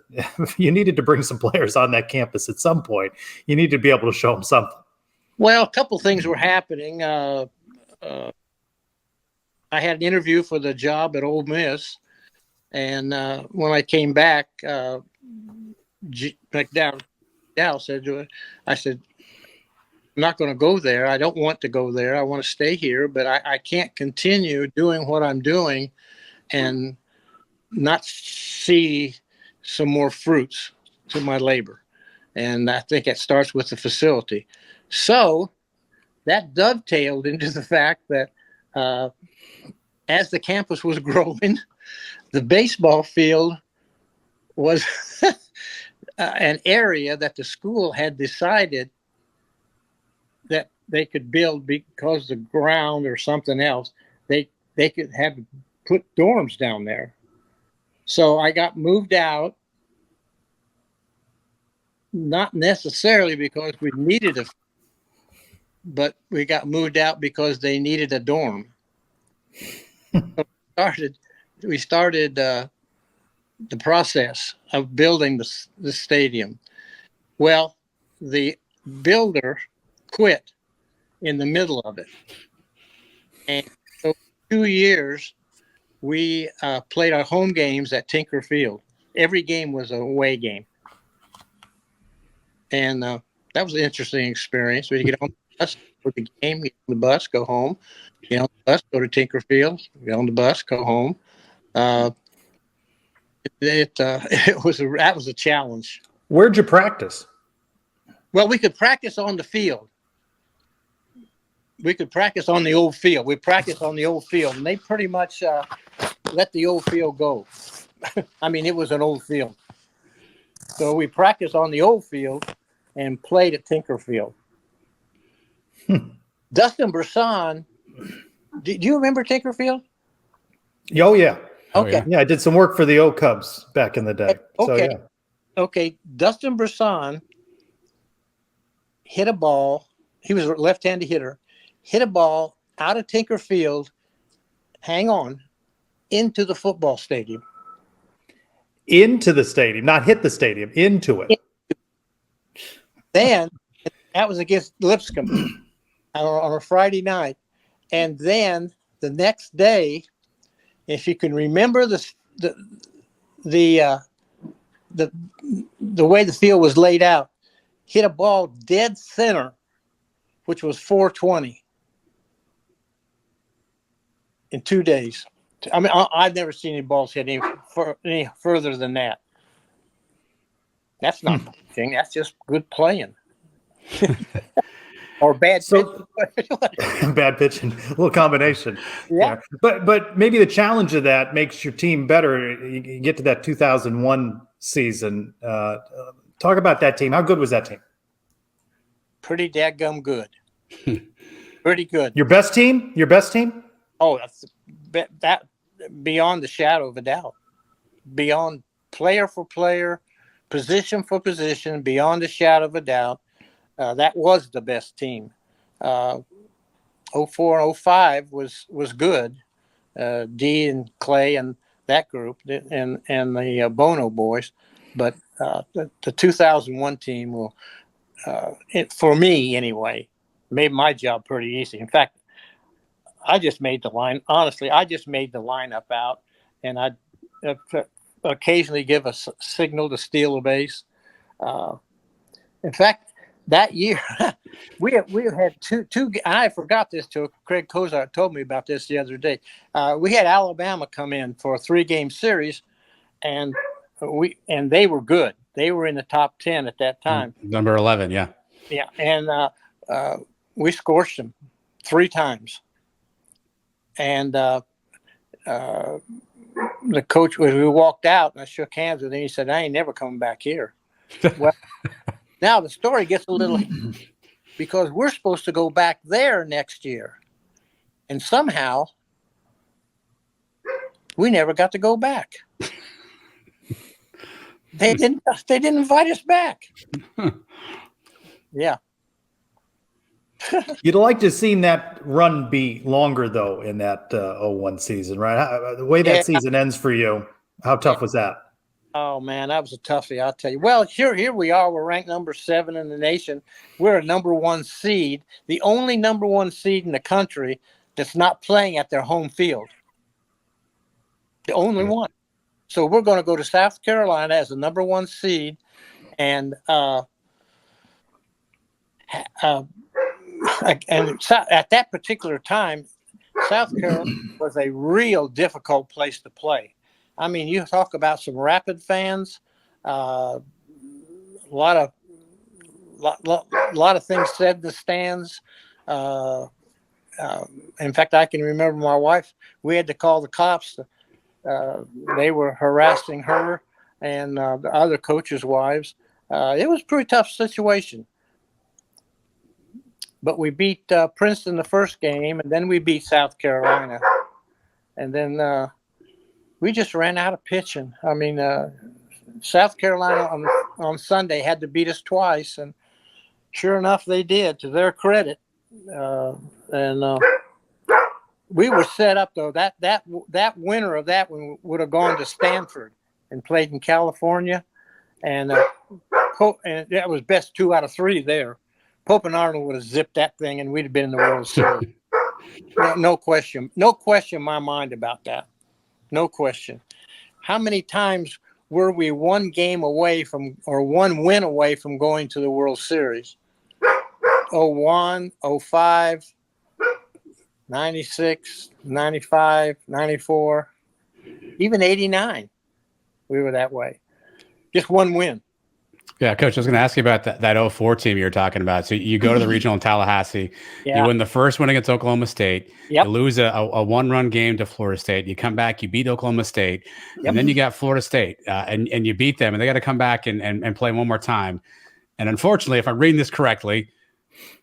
A: you needed to bring some players on that campus at some point? You need to be able to show them something.
C: Well, a couple things were happening. I had an interview for the job at Ole Miss, and when I came back, McDowell said, I said, I'm not going to go there. I don't want to go there. I want to stay here, but I can't continue doing what I'm doing and not see some more fruits to my labor. And I think it starts with the facility. So that dovetailed into the fact that as the campus was growing, the baseball field was an area that the school had decided that they could build because the ground or something else. They could have put dorms down there. So I got moved out, not necessarily because we needed but we got moved out because they needed a dorm. So we started the process of building the stadium. Well, the builder quit in the middle of it. And so 2 years, we played our home games at Tinker Field. Every game was an away game. And that was an interesting experience. We'd get on the bus for the game, get on the bus, go home. Get on the bus, go to Tinker Field, get on the bus, go home. That was a challenge.
A: Where'd you practice?
C: Well, we could practice on the field. We could practice on the old field. We practiced on the old field, and they pretty much let the old field go. I mean, it was an old field. So we practiced on the old field and played at Tinker Field. Dustin Bresson, do you remember Tinker Field?
A: Oh, yeah.
C: Okay.
A: Yeah, I did some work for the O Cubs back in the day.
C: Okay.
A: So, yeah.
C: Okay. Dustin Bresson hit a ball. He was a left-handed hitter. Hit a ball out of Tinker Field, hang on, into the football stadium.
A: Into the stadium, not hit the stadium, into it.
C: Then, that was against Lipscomb on a Friday night. And then the next day, if you can remember the way the field was laid out, hit a ball dead center, which was 420 in 2 days. I mean, I've never seen any balls hit any further than that. That's not pitching. That's just good playing. Or bad pitching.
A: Bad pitching, a little combination.
C: Yeah.
A: But maybe the challenge of that makes your team better. You get to that 2001 season. Talk about that team. How good was that team?
C: Pretty dadgum good. Pretty good.
A: Your best team? Your best team?
C: Oh, that beyond the shadow of a doubt. Beyond player for player, position for position, beyond the shadow of a doubt. That was the best team. 04 and 05 was good. Dee and Clay and that group, and the Bono boys. But the 2001 team will, for me anyway, made my job pretty easy. In fact, I just made the line. Honestly, I just made the lineup out, and I'd occasionally give a signal to steal a base. In fact, that year we had two. I forgot this till Craig Kozar told me about this the other day. We had Alabama come in for a 3-game series, and they were good. They were in the top 10 at that time.
B: Number 11, yeah.
C: Yeah, and we scorched them 3 times. And the coach, when we walked out, and I shook hands with him, he said, "I ain't never coming back here." Well, now the story gets a little, because we're supposed to go back there next year, and somehow we never got to go back. They didn't invite us back. Yeah.
A: You'd like to have seen that run be longer, though, in that 01 season, right? The way that season ends for you, how tough was that?
C: Oh, man, that was a toughie, I'll tell you. Well, here we are. We're ranked number 7 in the nation. We're a number 1 seed, the only number 1 seed in the country that's not playing at their home field. The only one. So we're going to go to South Carolina as the number 1 seed, and at that particular time, South Carolina was a real difficult place to play. I mean, you talk about some Rapid fans, a lot of things said in the stands. In fact, I can remember my wife. We had to call the cops. They were harassing her and the other coaches' wives. It was a pretty tough situation. But we beat Princeton the first game, and then we beat South Carolina. And then we just ran out of pitching. I mean, South Carolina on Sunday had to beat us twice, and sure enough, they did, to their credit. And we were set up, though. That winner of that one would have gone to Stanford and played in California. And that was best 2 out of 3 there. Pope and Arnold would have zipped that thing, and we'd have been in the World Series. No question. No question in my mind about that. No question. How many times were we 1 game away from, or 1 win away from going to the World Series? 01, 05, 96, 95, 94, even 89. We were that way. Just 1 win.
B: Yeah, Coach, I was going to ask you about that 04 team you were talking about. So you go to the regional in Tallahassee. Yeah. You win the first one against Oklahoma State.
C: Yep.
B: You lose a 1-run game to Florida State. You come back, you beat Oklahoma State. Yep. And then you got Florida State, and you beat them. And they got to come back and play one more time. And unfortunately, if I'm reading this correctly,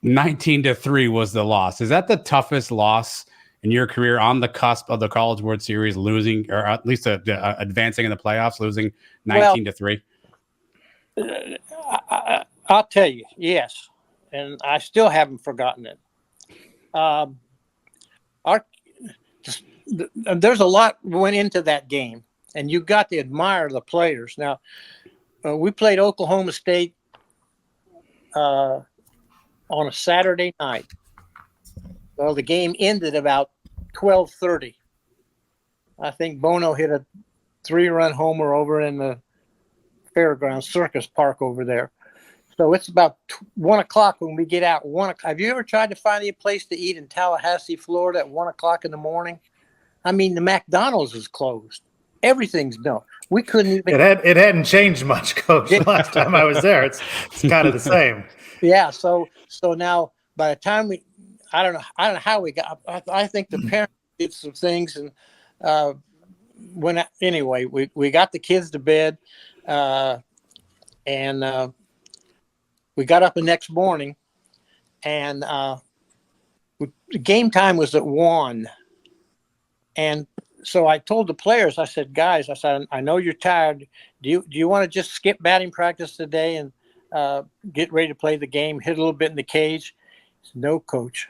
B: 19-3 was the loss. Is that the toughest loss in your career, on the cusp of the College World Series, losing, or at least advancing in the playoffs, losing 19-3?
C: I'll tell you, yes, and I still haven't forgotten it. There's a lot went into that game, and you got to admire the players. Now, we played Oklahoma State on a Saturday night. Well, the game ended about 12:30. I think Bono hit a 3-run homer over in the Fairgrounds Circus Park over there. So it's about 1 o'clock when we get out. 1 o'clock. Have you ever tried to find a place to eat in Tallahassee, Florida at 1 o'clock in the morning? I mean, the McDonald's is closed. Everything's done. We couldn't even.
A: It hadn't changed much, Coach. Last time I was there, it's kind of the same.
C: Yeah. So now by the time I don't know how we got. I think the parents did some things, and anyway, we got the kids to bed. And we got up the next morning, and the game time was at 1. And so I told the players, I said, guys, I know you're tired. Do you want to just skip batting practice today and get ready to play the game, hit a little bit in the cage? I said, no, Coach.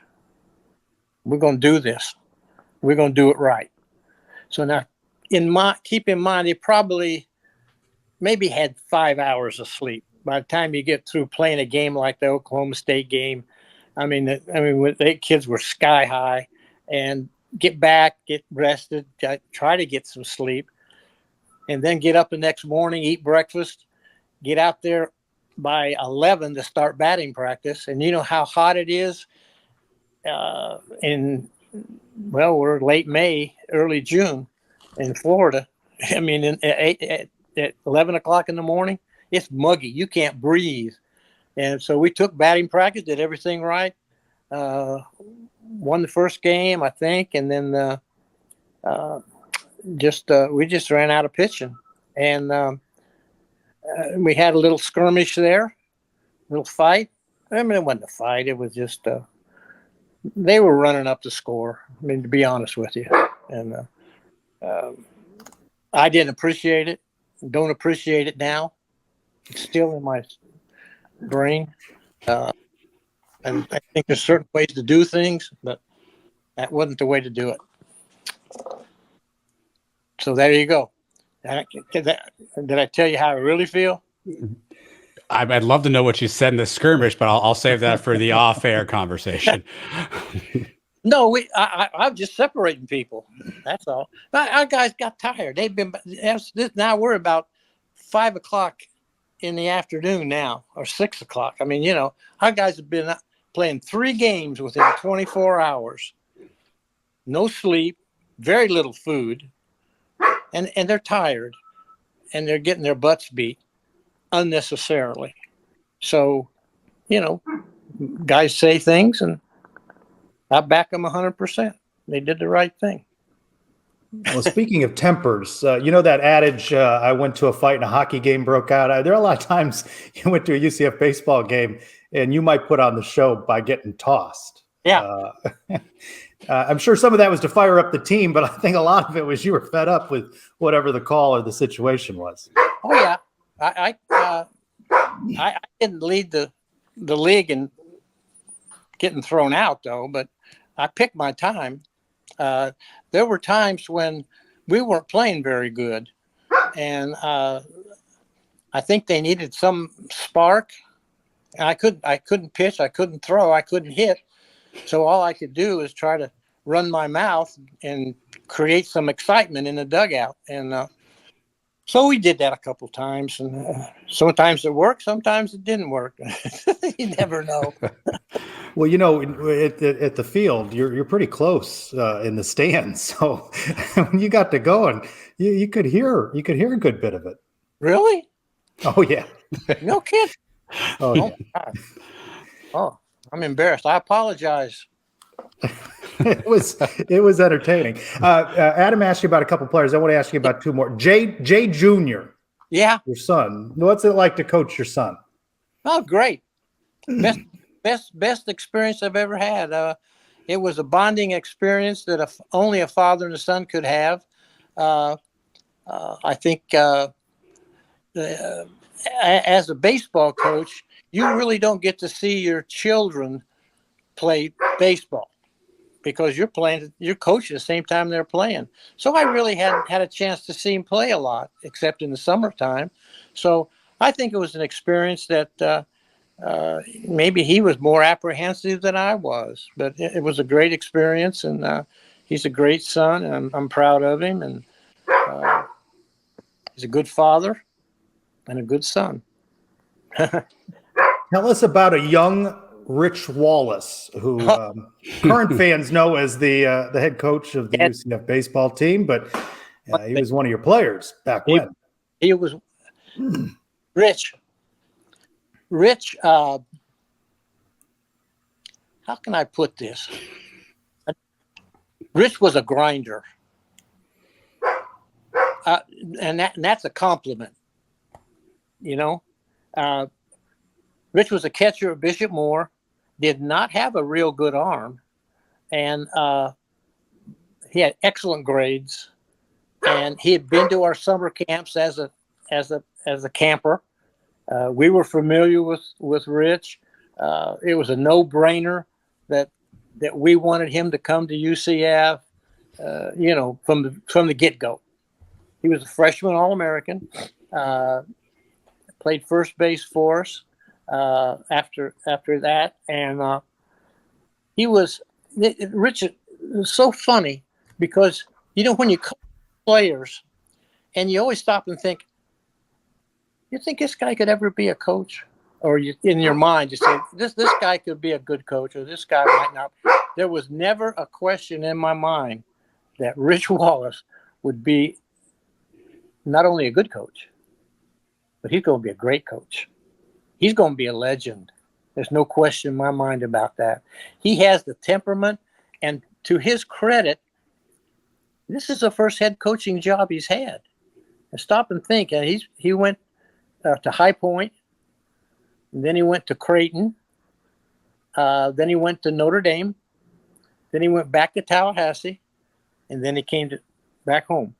C: We're going to do this. We're going to do it right. So now keep in mind, he probably maybe had 5 hours of sleep by the time you get through playing a game like the Oklahoma State game. The kids were sky high, and get back, get rested, try to get some sleep, and then get up the next morning, eat breakfast, get out there by 11 to start batting practice. And you know how hot it is we're late May, early June in Florida. I mean, at 11 o'clock in the morning, it's muggy. You can't breathe. And so we took batting practice, did everything right. Won the first game, I think. And then we just ran out of pitching. And we had a little skirmish there, a little fight. I mean, it wasn't a fight. It was just they were running up the score. I mean, to be honest with you. And I didn't appreciate it. Don't appreciate it now. It's still in my brain. And I think there's certain ways to do things, but that wasn't the way to do it. So there you go. Did I tell you how I really feel?
B: I'd love to know what you said in the skirmish, but I'll save that for the off-air conversation.
C: No, I'm just separating people. That's all. Our guys got tired. They've been now. We're about 5 o'clock in the afternoon now, or 6 o'clock. I mean, you know, our guys have been playing 3 games within 24 hours. No sleep, very little food, and they're tired, and they're getting their butts beat unnecessarily. So, you know, guys say things, and I back them 100%. They did the right thing.
A: Well, speaking of tempers, you know that adage, I went to a fight and a hockey game broke out. There are a lot of times you went to a UCF baseball game and you might put on the show by getting tossed.
C: Yeah.
A: I'm sure some of that was to fire up the team, but I think a lot of it was you were fed up with whatever the call or the situation was.
C: Oh, yeah. I didn't lead the league in getting thrown out, though, but I picked my time. There were times when we weren't playing very good, and I think they needed some spark. And I couldn't pitch, I couldn't throw, I couldn't hit. So all I could do is try to run my mouth and create some excitement in the dugout. And so we did that a couple times, and sometimes it worked, sometimes it didn't work. You never know.
A: Well, you know, at the field, you're pretty close in the stands, so when you got to going, you could hear a good bit of it.
C: Really?
A: Oh yeah.
C: No kid.
A: Oh yeah.
C: God. Oh, I'm embarrassed. I apologize.
A: It was entertaining. Adam asked you about a couple players. I want to ask you about 2 more. Jay Jr.
C: Yeah.
A: Your son. What's it like to coach your son?
C: Oh, great. Best experience I've ever had. It was a bonding experience that only a father and a son could have. I think as a baseball coach, you really don't get to see your children play baseball because you're coaching at the same time they're playing. So I really hadn't had a chance to see him play a lot, except in the summertime. So I think it was an experience that maybe he was more apprehensive than I was, but it was a great experience, and he's a great son, and I'm proud of him, and he's a good father and a good son.
A: Tell us about a young Rich Wallace, who current fans know as the head coach of the UCF baseball team, but he was one of your players back when.
C: He was Rich. How can I put this? Rich was a grinder, and that's a compliment. You know, Rich was a catcher at Bishop Moore, did not have a real good arm, and he had excellent grades, and he had been to our summer camps as a camper. We were familiar with Rich. It was a no-brainer that we wanted him to come to UCF. You know, from the get-go. He was a freshman All-American. Played first base for us after that, and Richard. It was so funny because when you coach players, and you always stop and think, you think this guy could ever be a coach? Or in your mind, you say, this guy could be a good coach, or this guy might not. There was never a question in my mind that Rich Wallace would be not only a good coach, but he's going to be a great coach. He's going to be a legend. There's no question in my mind about that. He has the temperament, and to his credit, this is the first head coaching job he's had. And stop and think. He went to High Point, and then he went to Creighton, then he went to Notre Dame, then he went back to Tallahassee, and then he came back home.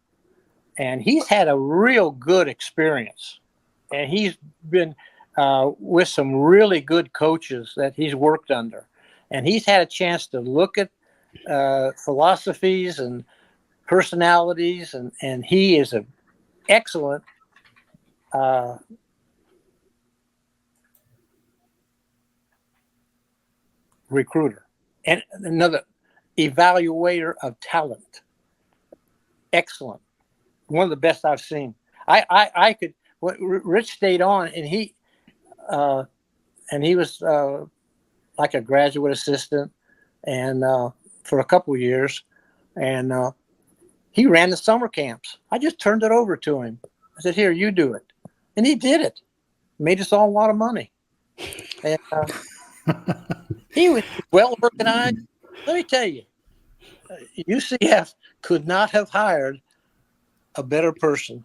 C: And he's had a real good experience. And he's been with some really good coaches that he's worked under. And he's had a chance to look at philosophies and personalities, and he is an excellent recruiter and another evaluator of talent. Excellent. One of the best I've seen. Rich stayed on, and he was like a graduate assistant, and for a couple of years, and he ran the summer camps. I just turned it over to him. I said, "Here, you do it," and he did it. Made us all a lot of money, and he was well organized. Let me tell you, UCF could not have hired a better person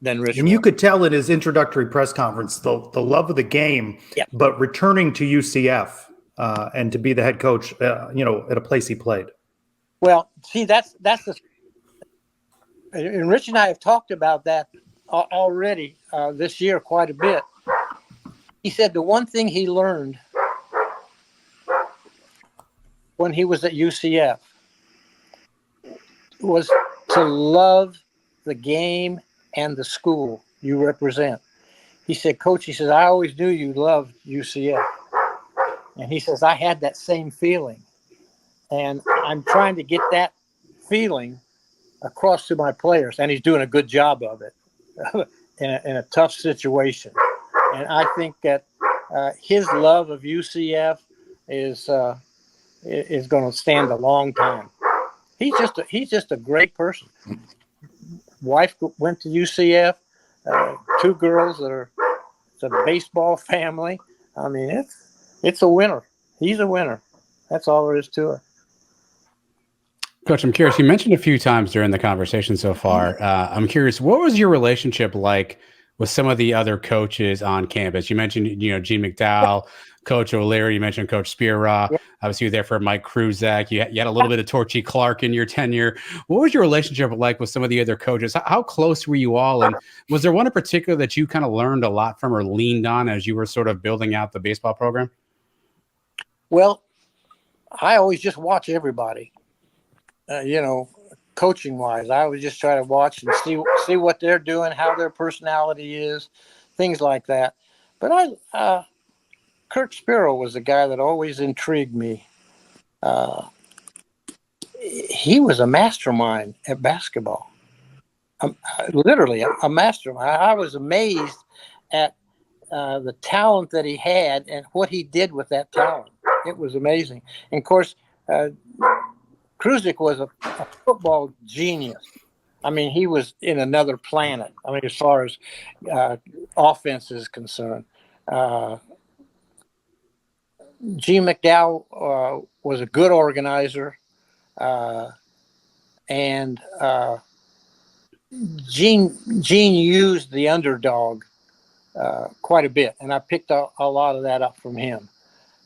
C: than Rich.
A: And you could tell in his introductory press conference the love of the game,
C: yeah.
A: But returning to UCF and to be the head coach, at a place he played.
C: Well, see, that's and Rich and I have talked about that already this year quite a bit. He said the one thing he learned when he was at UCF was to love the game and the school you represent. He said, "Coach," he says, "I always knew you loved UCF." And he says, "I had that same feeling. And I'm trying to get that feeling across to my players." And he's doing a good job of it in a tough situation. And I think that his love of UCF is going to stand a long time. He's just a great person. Wife went to UCF. 2 girls it's a baseball family. I mean, it's a winner. He's a winner. That's all there is to it.
B: Coach, I'm curious. You mentioned a few times during the conversation so far. I'm curious, what was your relationship like with some of the other coaches on campus? You mentioned, Gene McDowell, Coach O'Leary. You mentioned Coach Spira.
C: Yeah.
B: Obviously, you were there for Mike Kruzak. You had a little bit of Torchy Clark in your tenure. What was your relationship like with some of the other coaches? How close were you all? And was there one in particular that you kind of learned a lot from or leaned on as you were sort of building out the baseball program?
C: Well, I always just watch everybody. Coaching wise, I would just try to watch and see what they're doing, how their personality is, things like that. But Kurt Spiro was the guy that always intrigued me. He was a mastermind at basketball. Literally a mastermind. I was amazed at the talent that he had and what he did with that talent. It was amazing. And of course, Kruzak was a football genius. I mean, he was in another planet. I mean, as far as offense is concerned. Gene McDowell was a good organizer. And Gene used the underdog quite a bit. And I picked a lot of that up from him.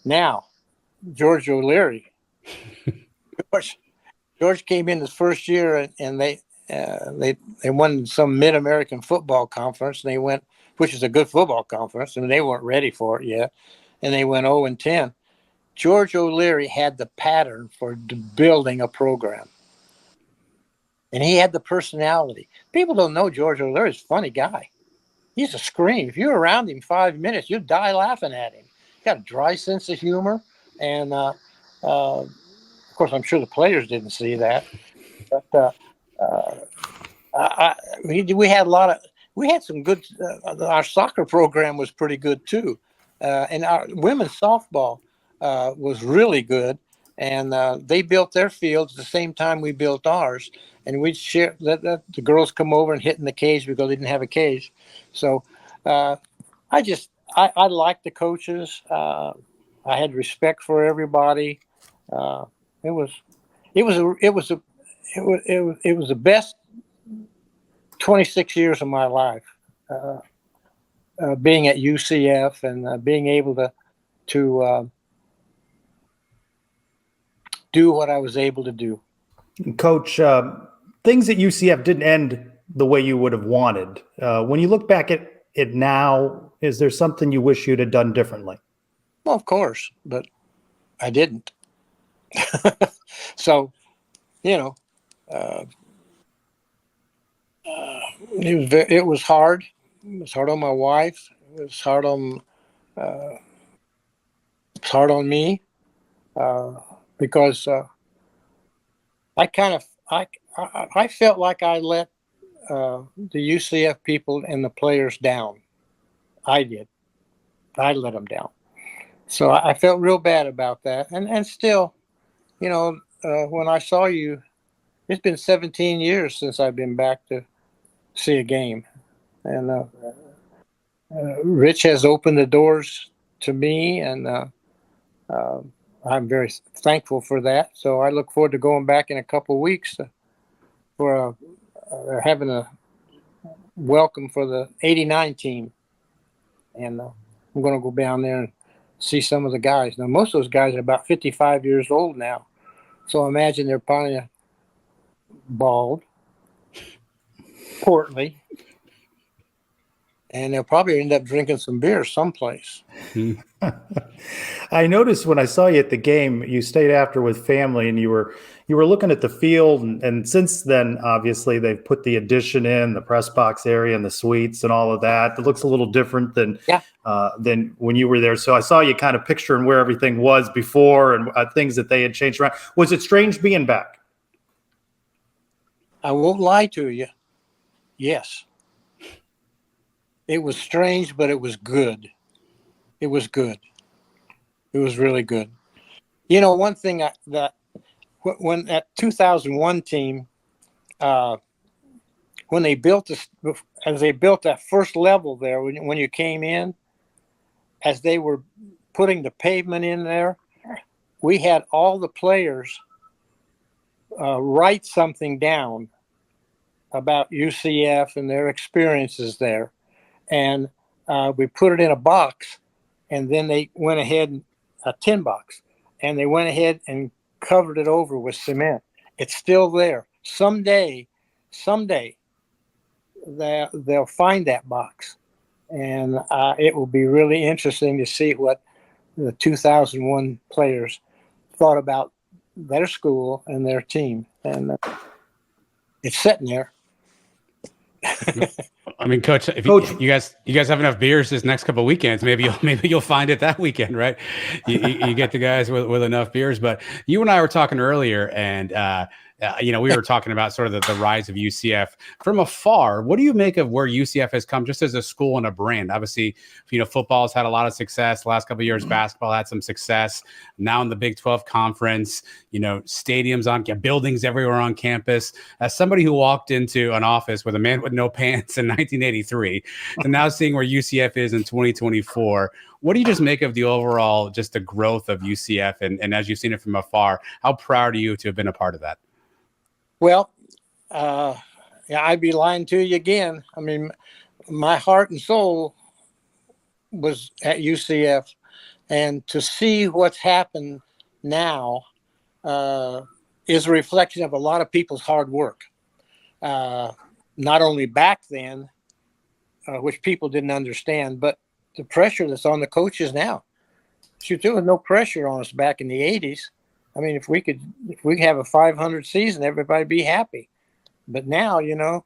C: Now, George O'Leary. George came in his first year, and they won some Mid-American Football Conference, and they went, which is a good football conference, and they weren't ready for it yet, and they went 0-10. George O'Leary had the pattern for building a program. And he had the personality. People don't know George O'Leary's a funny guy. He's a scream. If you're around him 5 minutes, you'd die laughing at him. He's got a dry sense of humor. And, of course, I'm sure the players didn't see that. But we had we had some good, our soccer program was pretty good too. And our women's softball was really good. And they built their fields the same time we built ours. And we'd let the girls come over and hit in the cage because they didn't have a cage. So I liked the coaches. I had respect for everybody. It was the best 26 years of my life, being at UCF and being able to do what I was able to do.
A: Coach, things at UCF didn't end the way you would have wanted. When you look back at it now, is there something you wish you'd have done differently?
C: Well, of course, but I didn't. So, it was hard. It was hard on my wife. It was hard on me because I felt like I let the UCF people and the players down. I did. I let them down. So I felt real bad about that. And still, when I saw you, it's been 17 years since I've been back to see a game. And Rich has opened the doors to me, and I'm very thankful for that. So I look forward to going back in a couple of weeks for having a welcome for the 89 team. And I'm going to go down there and see some of the guys. Now, most of those guys are about 55 years old now. So imagine they're probably bald, portly, and they'll probably end up drinking some beer someplace.
A: I noticed when I saw you at the game, you stayed after with family, and you were looking at the field. And since then, obviously, they've put the addition in, the press box area and the suites and all of that. It looks a little different than when you were there. So I saw you kind of picturing where everything was before and things that they had changed around. Was it strange being back?
C: I won't lie to you. Yes. It was strange, but it was good. It was good. It was really good. One thing when that 2001 team, when they built that first level there, when you came in, as they were putting the pavement in there, we had all the players write something down about UCF and their experiences there. And we put it in a box, and then they went ahead, a tin box, and they went ahead and covered it over with cement. It's still there. Someday, they'll find that box. And it will be really interesting to see what the 2001 players thought about their school and their team. And it's sitting there.
B: I mean, Coach, you guys have enough beers this next couple of weekends, maybe you'll find it that weekend, right? You get the guys with enough beers. But you and I were talking earlier, and we were talking about sort of the rise of UCF from afar. What do you make of where UCF has come just as a school and a brand? Obviously, football's had a lot of success. The last couple of years, basketball had some success. Now in the Big 12 conference, stadiums buildings everywhere on campus. As somebody who walked into an office with a man with no pants in 1983, and now seeing where UCF is in 2024, what do you just make of the overall, just the growth of UCF? And as you've seen it from afar, how proud are you to have been a part of that?
C: Well, I'd be lying to you again. I mean, my heart and soul was at UCF, and to see what's happened now is a reflection of a lot of people's hard work. Not only back then, which people didn't understand, but the pressure that's on the coaches now. There was no pressure on us back in the 80s. I mean, if we have a 500 season, everybody'd be happy. But now, the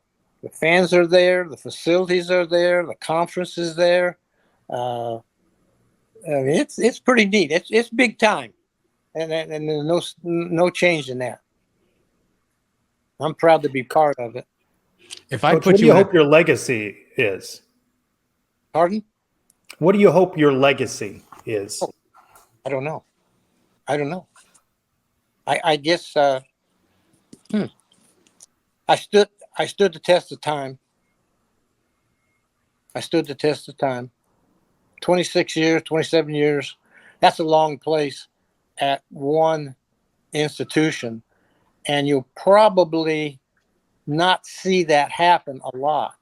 C: fans are there, the facilities are there, the conference is there. I mean, it's pretty neat. It's big time, and there's no change in that. I'm proud to be part of it.
B: If I
A: Coach,
B: put
A: what do
B: you
A: you
B: in
A: hope your legacy is?
C: Pardon?
A: What do you hope your legacy is?
C: I don't know. I guess I stood the test of time. 26 years, 27 years. That's a long place at one institution. And you'll probably not see that happen a lot.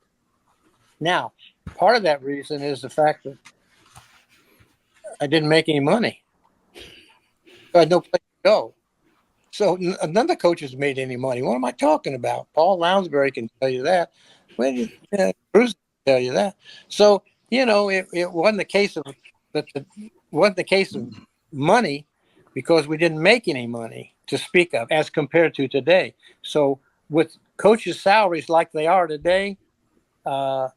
C: Now, part of that reason is the fact that I didn't make any money. So I had no place to go. So none of the coaches made any money. What am I talking about? Paul Lounsbury can tell you that. Bruce can tell you that. So, it wasn't the case of money because we didn't make any money to speak of as compared to today. So with coaches' salaries like they are today, I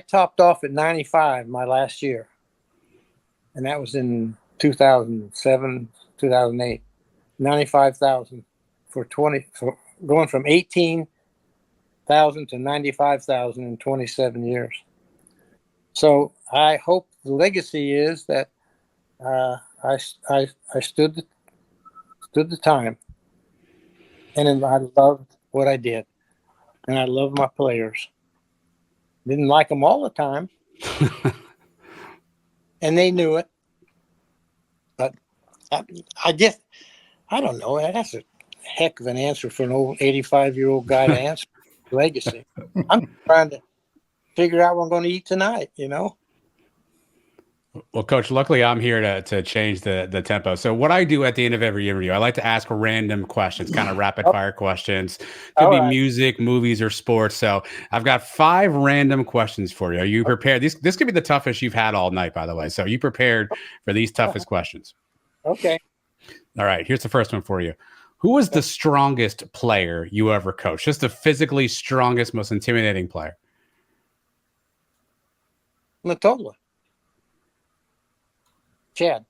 C: topped off at 95 my last year. And that was in 2007, 2008. 95,000 for going from 18,000 to 95,000 in 27 years. So I hope the legacy is that I stood the time, and I loved what I did, and I loved my players. Didn't like them all the time, and they knew it. But I guess I don't know. That's a heck of an answer for an old 85-year-old guy to answer. Legacy. I'm trying to figure out what I'm going to eat tonight,
B: Well, Coach, luckily I'm here to change the tempo. So what I do at the end of every interview, I like to ask random questions, kind of rapid fire questions. Could
C: All
B: be
C: right.
B: music, movies, or sports. So I've got 5 random questions for you. Are you prepared? This could be the toughest you've had all night, by the way. So are you prepared for these toughest questions?
C: Okay.
B: All right. Here's the first one for you. Who was the strongest player you ever coached? Just the physically strongest, most intimidating player?
C: Mottola. Chad.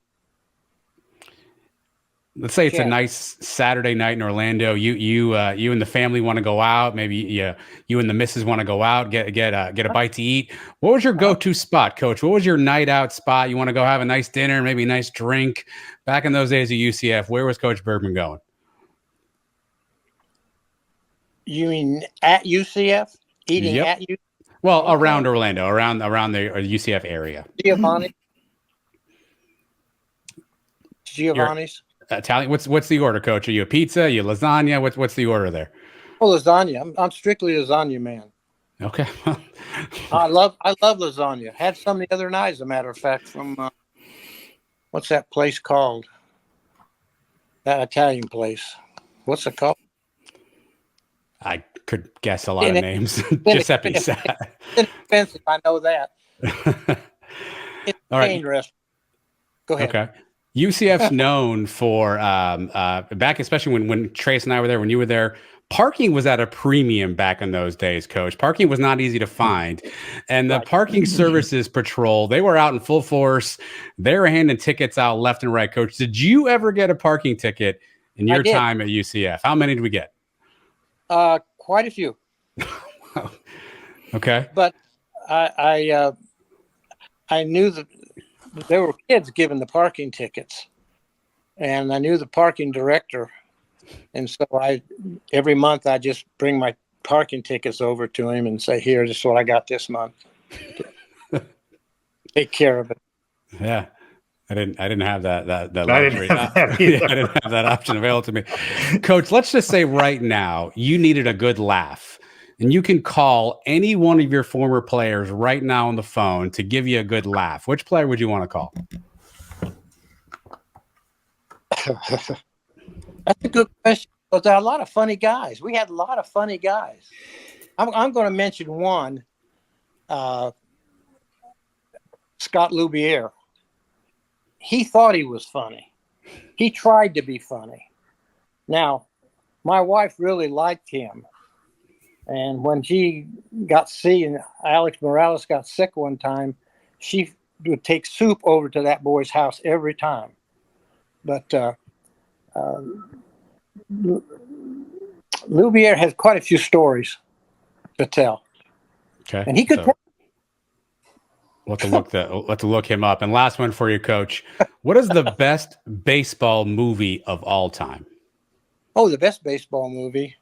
B: Let's say it's
C: Chad.
B: a nice Saturday night in Orlando. You and the family want to go out. Maybe you and the missus want to go out, get a bite to eat. What was your go-to spot, Coach? What was your night out spot? You want to go have a nice dinner, maybe a nice drink. Back in those days at UCF, where was Coach Bergman going?
C: You mean at UCF? Eating
B: Yep.
C: at UCF?
B: Well,
C: Okay.
B: around Orlando, around the UCF area.
C: Giovanni's.
B: Italian. What's the order, Coach? Are you a pizza? Are you lasagna? What's the order there?
C: Oh, lasagna. I'm strictly lasagna man.
B: Okay.
C: I love lasagna. Had some the other night, as a matter of fact, from what's that place called? That Italian place. What's it called?
B: I could guess a lot of names. Giuseppe's.
C: It's expensive. I know that. It's a
B: All right.
C: chain restaurant. Go ahead.
B: Okay. UCF's known for back, especially when Trace and I were there, when you were there, parking was at a premium back in those days, Coach. Parking was not easy to find. And the parking services patrol, they were out in full force. They were handing tickets out left and right, Coach. Did you ever get a parking ticket in your time at UCF? How many did we get?
C: Quite a few.
B: Okay.
C: But I knew that there were kids given the parking tickets, and I knew the parking director, and so every month I just bring my parking tickets over to him and say, "Here, this is what I got this month. Take care of it."
B: Yeah. I didn't have that
A: I
B: luxury.
A: didn't have that either.
B: I didn't have that option available to me. Coach, let's just say right now you needed a good laugh, and you can call any one of your former players right now on the phone to give you a good laugh. Which player would you want to call?
C: That's a good question. Because there are a lot of funny guys. We had a lot of funny guys. I'm going to mention one, Scott Loubier. He thought he was funny. He tried to be funny. Now, my wife really liked him. And when she got sick, and Alex Morales got sick one time, she would take soup over to that boy's house every time. But Louvier has quite a few stories to tell.
B: Okay.
C: And he could
B: So we'll have to look him up. And last one for you, Coach. What is the best baseball movie of all time?
C: Oh, the best baseball movie.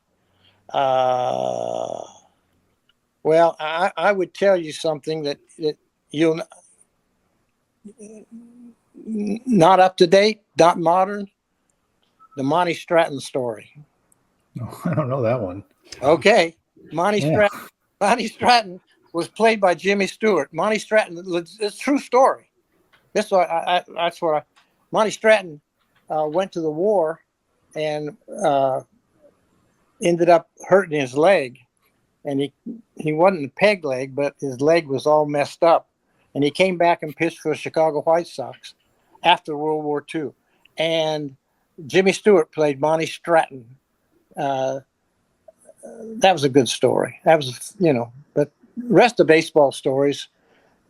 C: Well, I would tell you something that you'll not up to date, not modern. The Monty Stratton story.
A: Oh, I don't know that one.
C: Okay, Monty
A: Yeah.
C: Stratton was played by Jimmy Stewart. Monty Stratton, it's a true story. That's what Monty Stratton went to the war and ended up hurting his leg. And he wasn't a peg leg, but his leg was all messed up. And he came back and pitched for the Chicago White Sox after World War II. And Jimmy Stewart played Monty Stratton. That was a good story. That was, but the rest of baseball stories,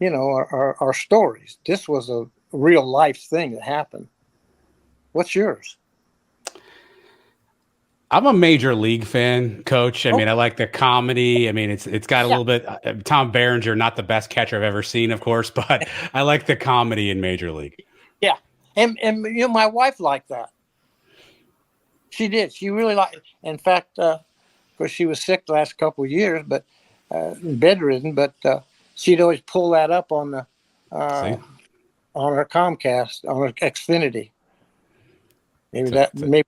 C: are stories. This was a real life thing that happened. What's yours?
B: I'm a major league fan, Coach. I mean, I like the comedy. I mean, it's got a little bit. Tom Berenger, not the best catcher I've ever seen, of course, but I like the comedy in Major League. Yeah,
C: and my wife liked that. She did. She really liked it. In fact, of course, she was sick the last couple of years, but bedridden. But she'd always pull that up on the on her Comcast, on her Xfinity. Maybe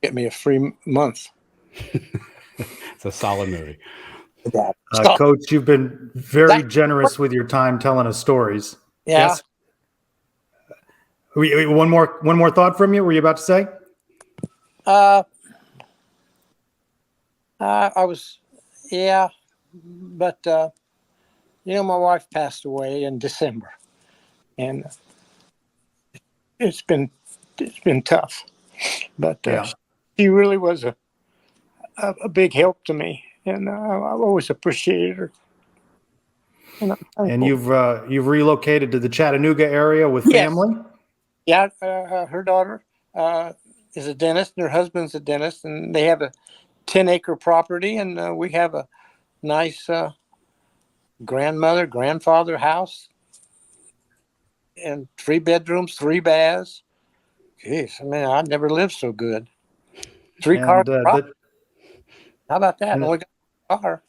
C: get me a free month.
B: It's a solid movie.
A: Coach, you've been very generous with your time telling us stories.
C: Yeah.
A: Yes. One more thought from you. Were you about to say?
C: I was, but my wife passed away in December, and it's been tough, but she really was a big help to me, and I've always appreciated her.
A: And you've relocated to the Chattanooga area with family?
C: Yeah, her daughter is a dentist, and her husband's a dentist, and they have a 10-acre property, and we have a nice grandfather house, and 3 bedrooms, 3 baths. Jeez, I'd never lived so good. 3 cars. How about that? Only got a car.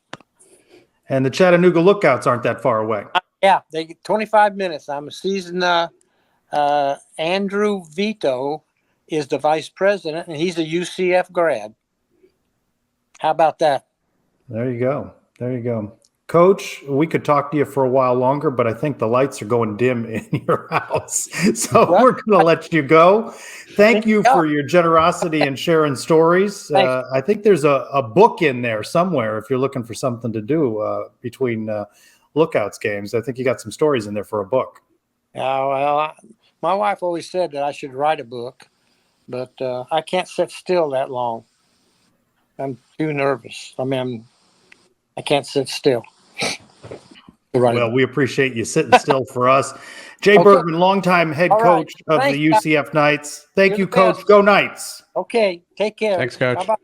A: And the Chattanooga Lookouts aren't that far away.
C: Yeah, they get 25 minutes. I'm a season. Andrew Vito is the vice president, and he's a UCF grad. How about that?
A: There you go. Coach, we could talk to you for a while longer, but I think the lights are going dim in your house. So we're going to let you go. Thank you for your generosity and sharing stories. I think there's a book in there somewhere if you're looking for something to do between Lookouts games. I think you got some stories in there for a book.
C: Well, my wife always said that I should write a book, but I can't sit still that long. I'm too nervous. I can't sit still.
A: Well, we appreciate you sitting still for us. Jay Bergman, longtime head coach of the UCF Knights. Thank you, Coach. Go Knights.
C: Okay, take care.
B: Thanks, Coach.
C: Bye-bye.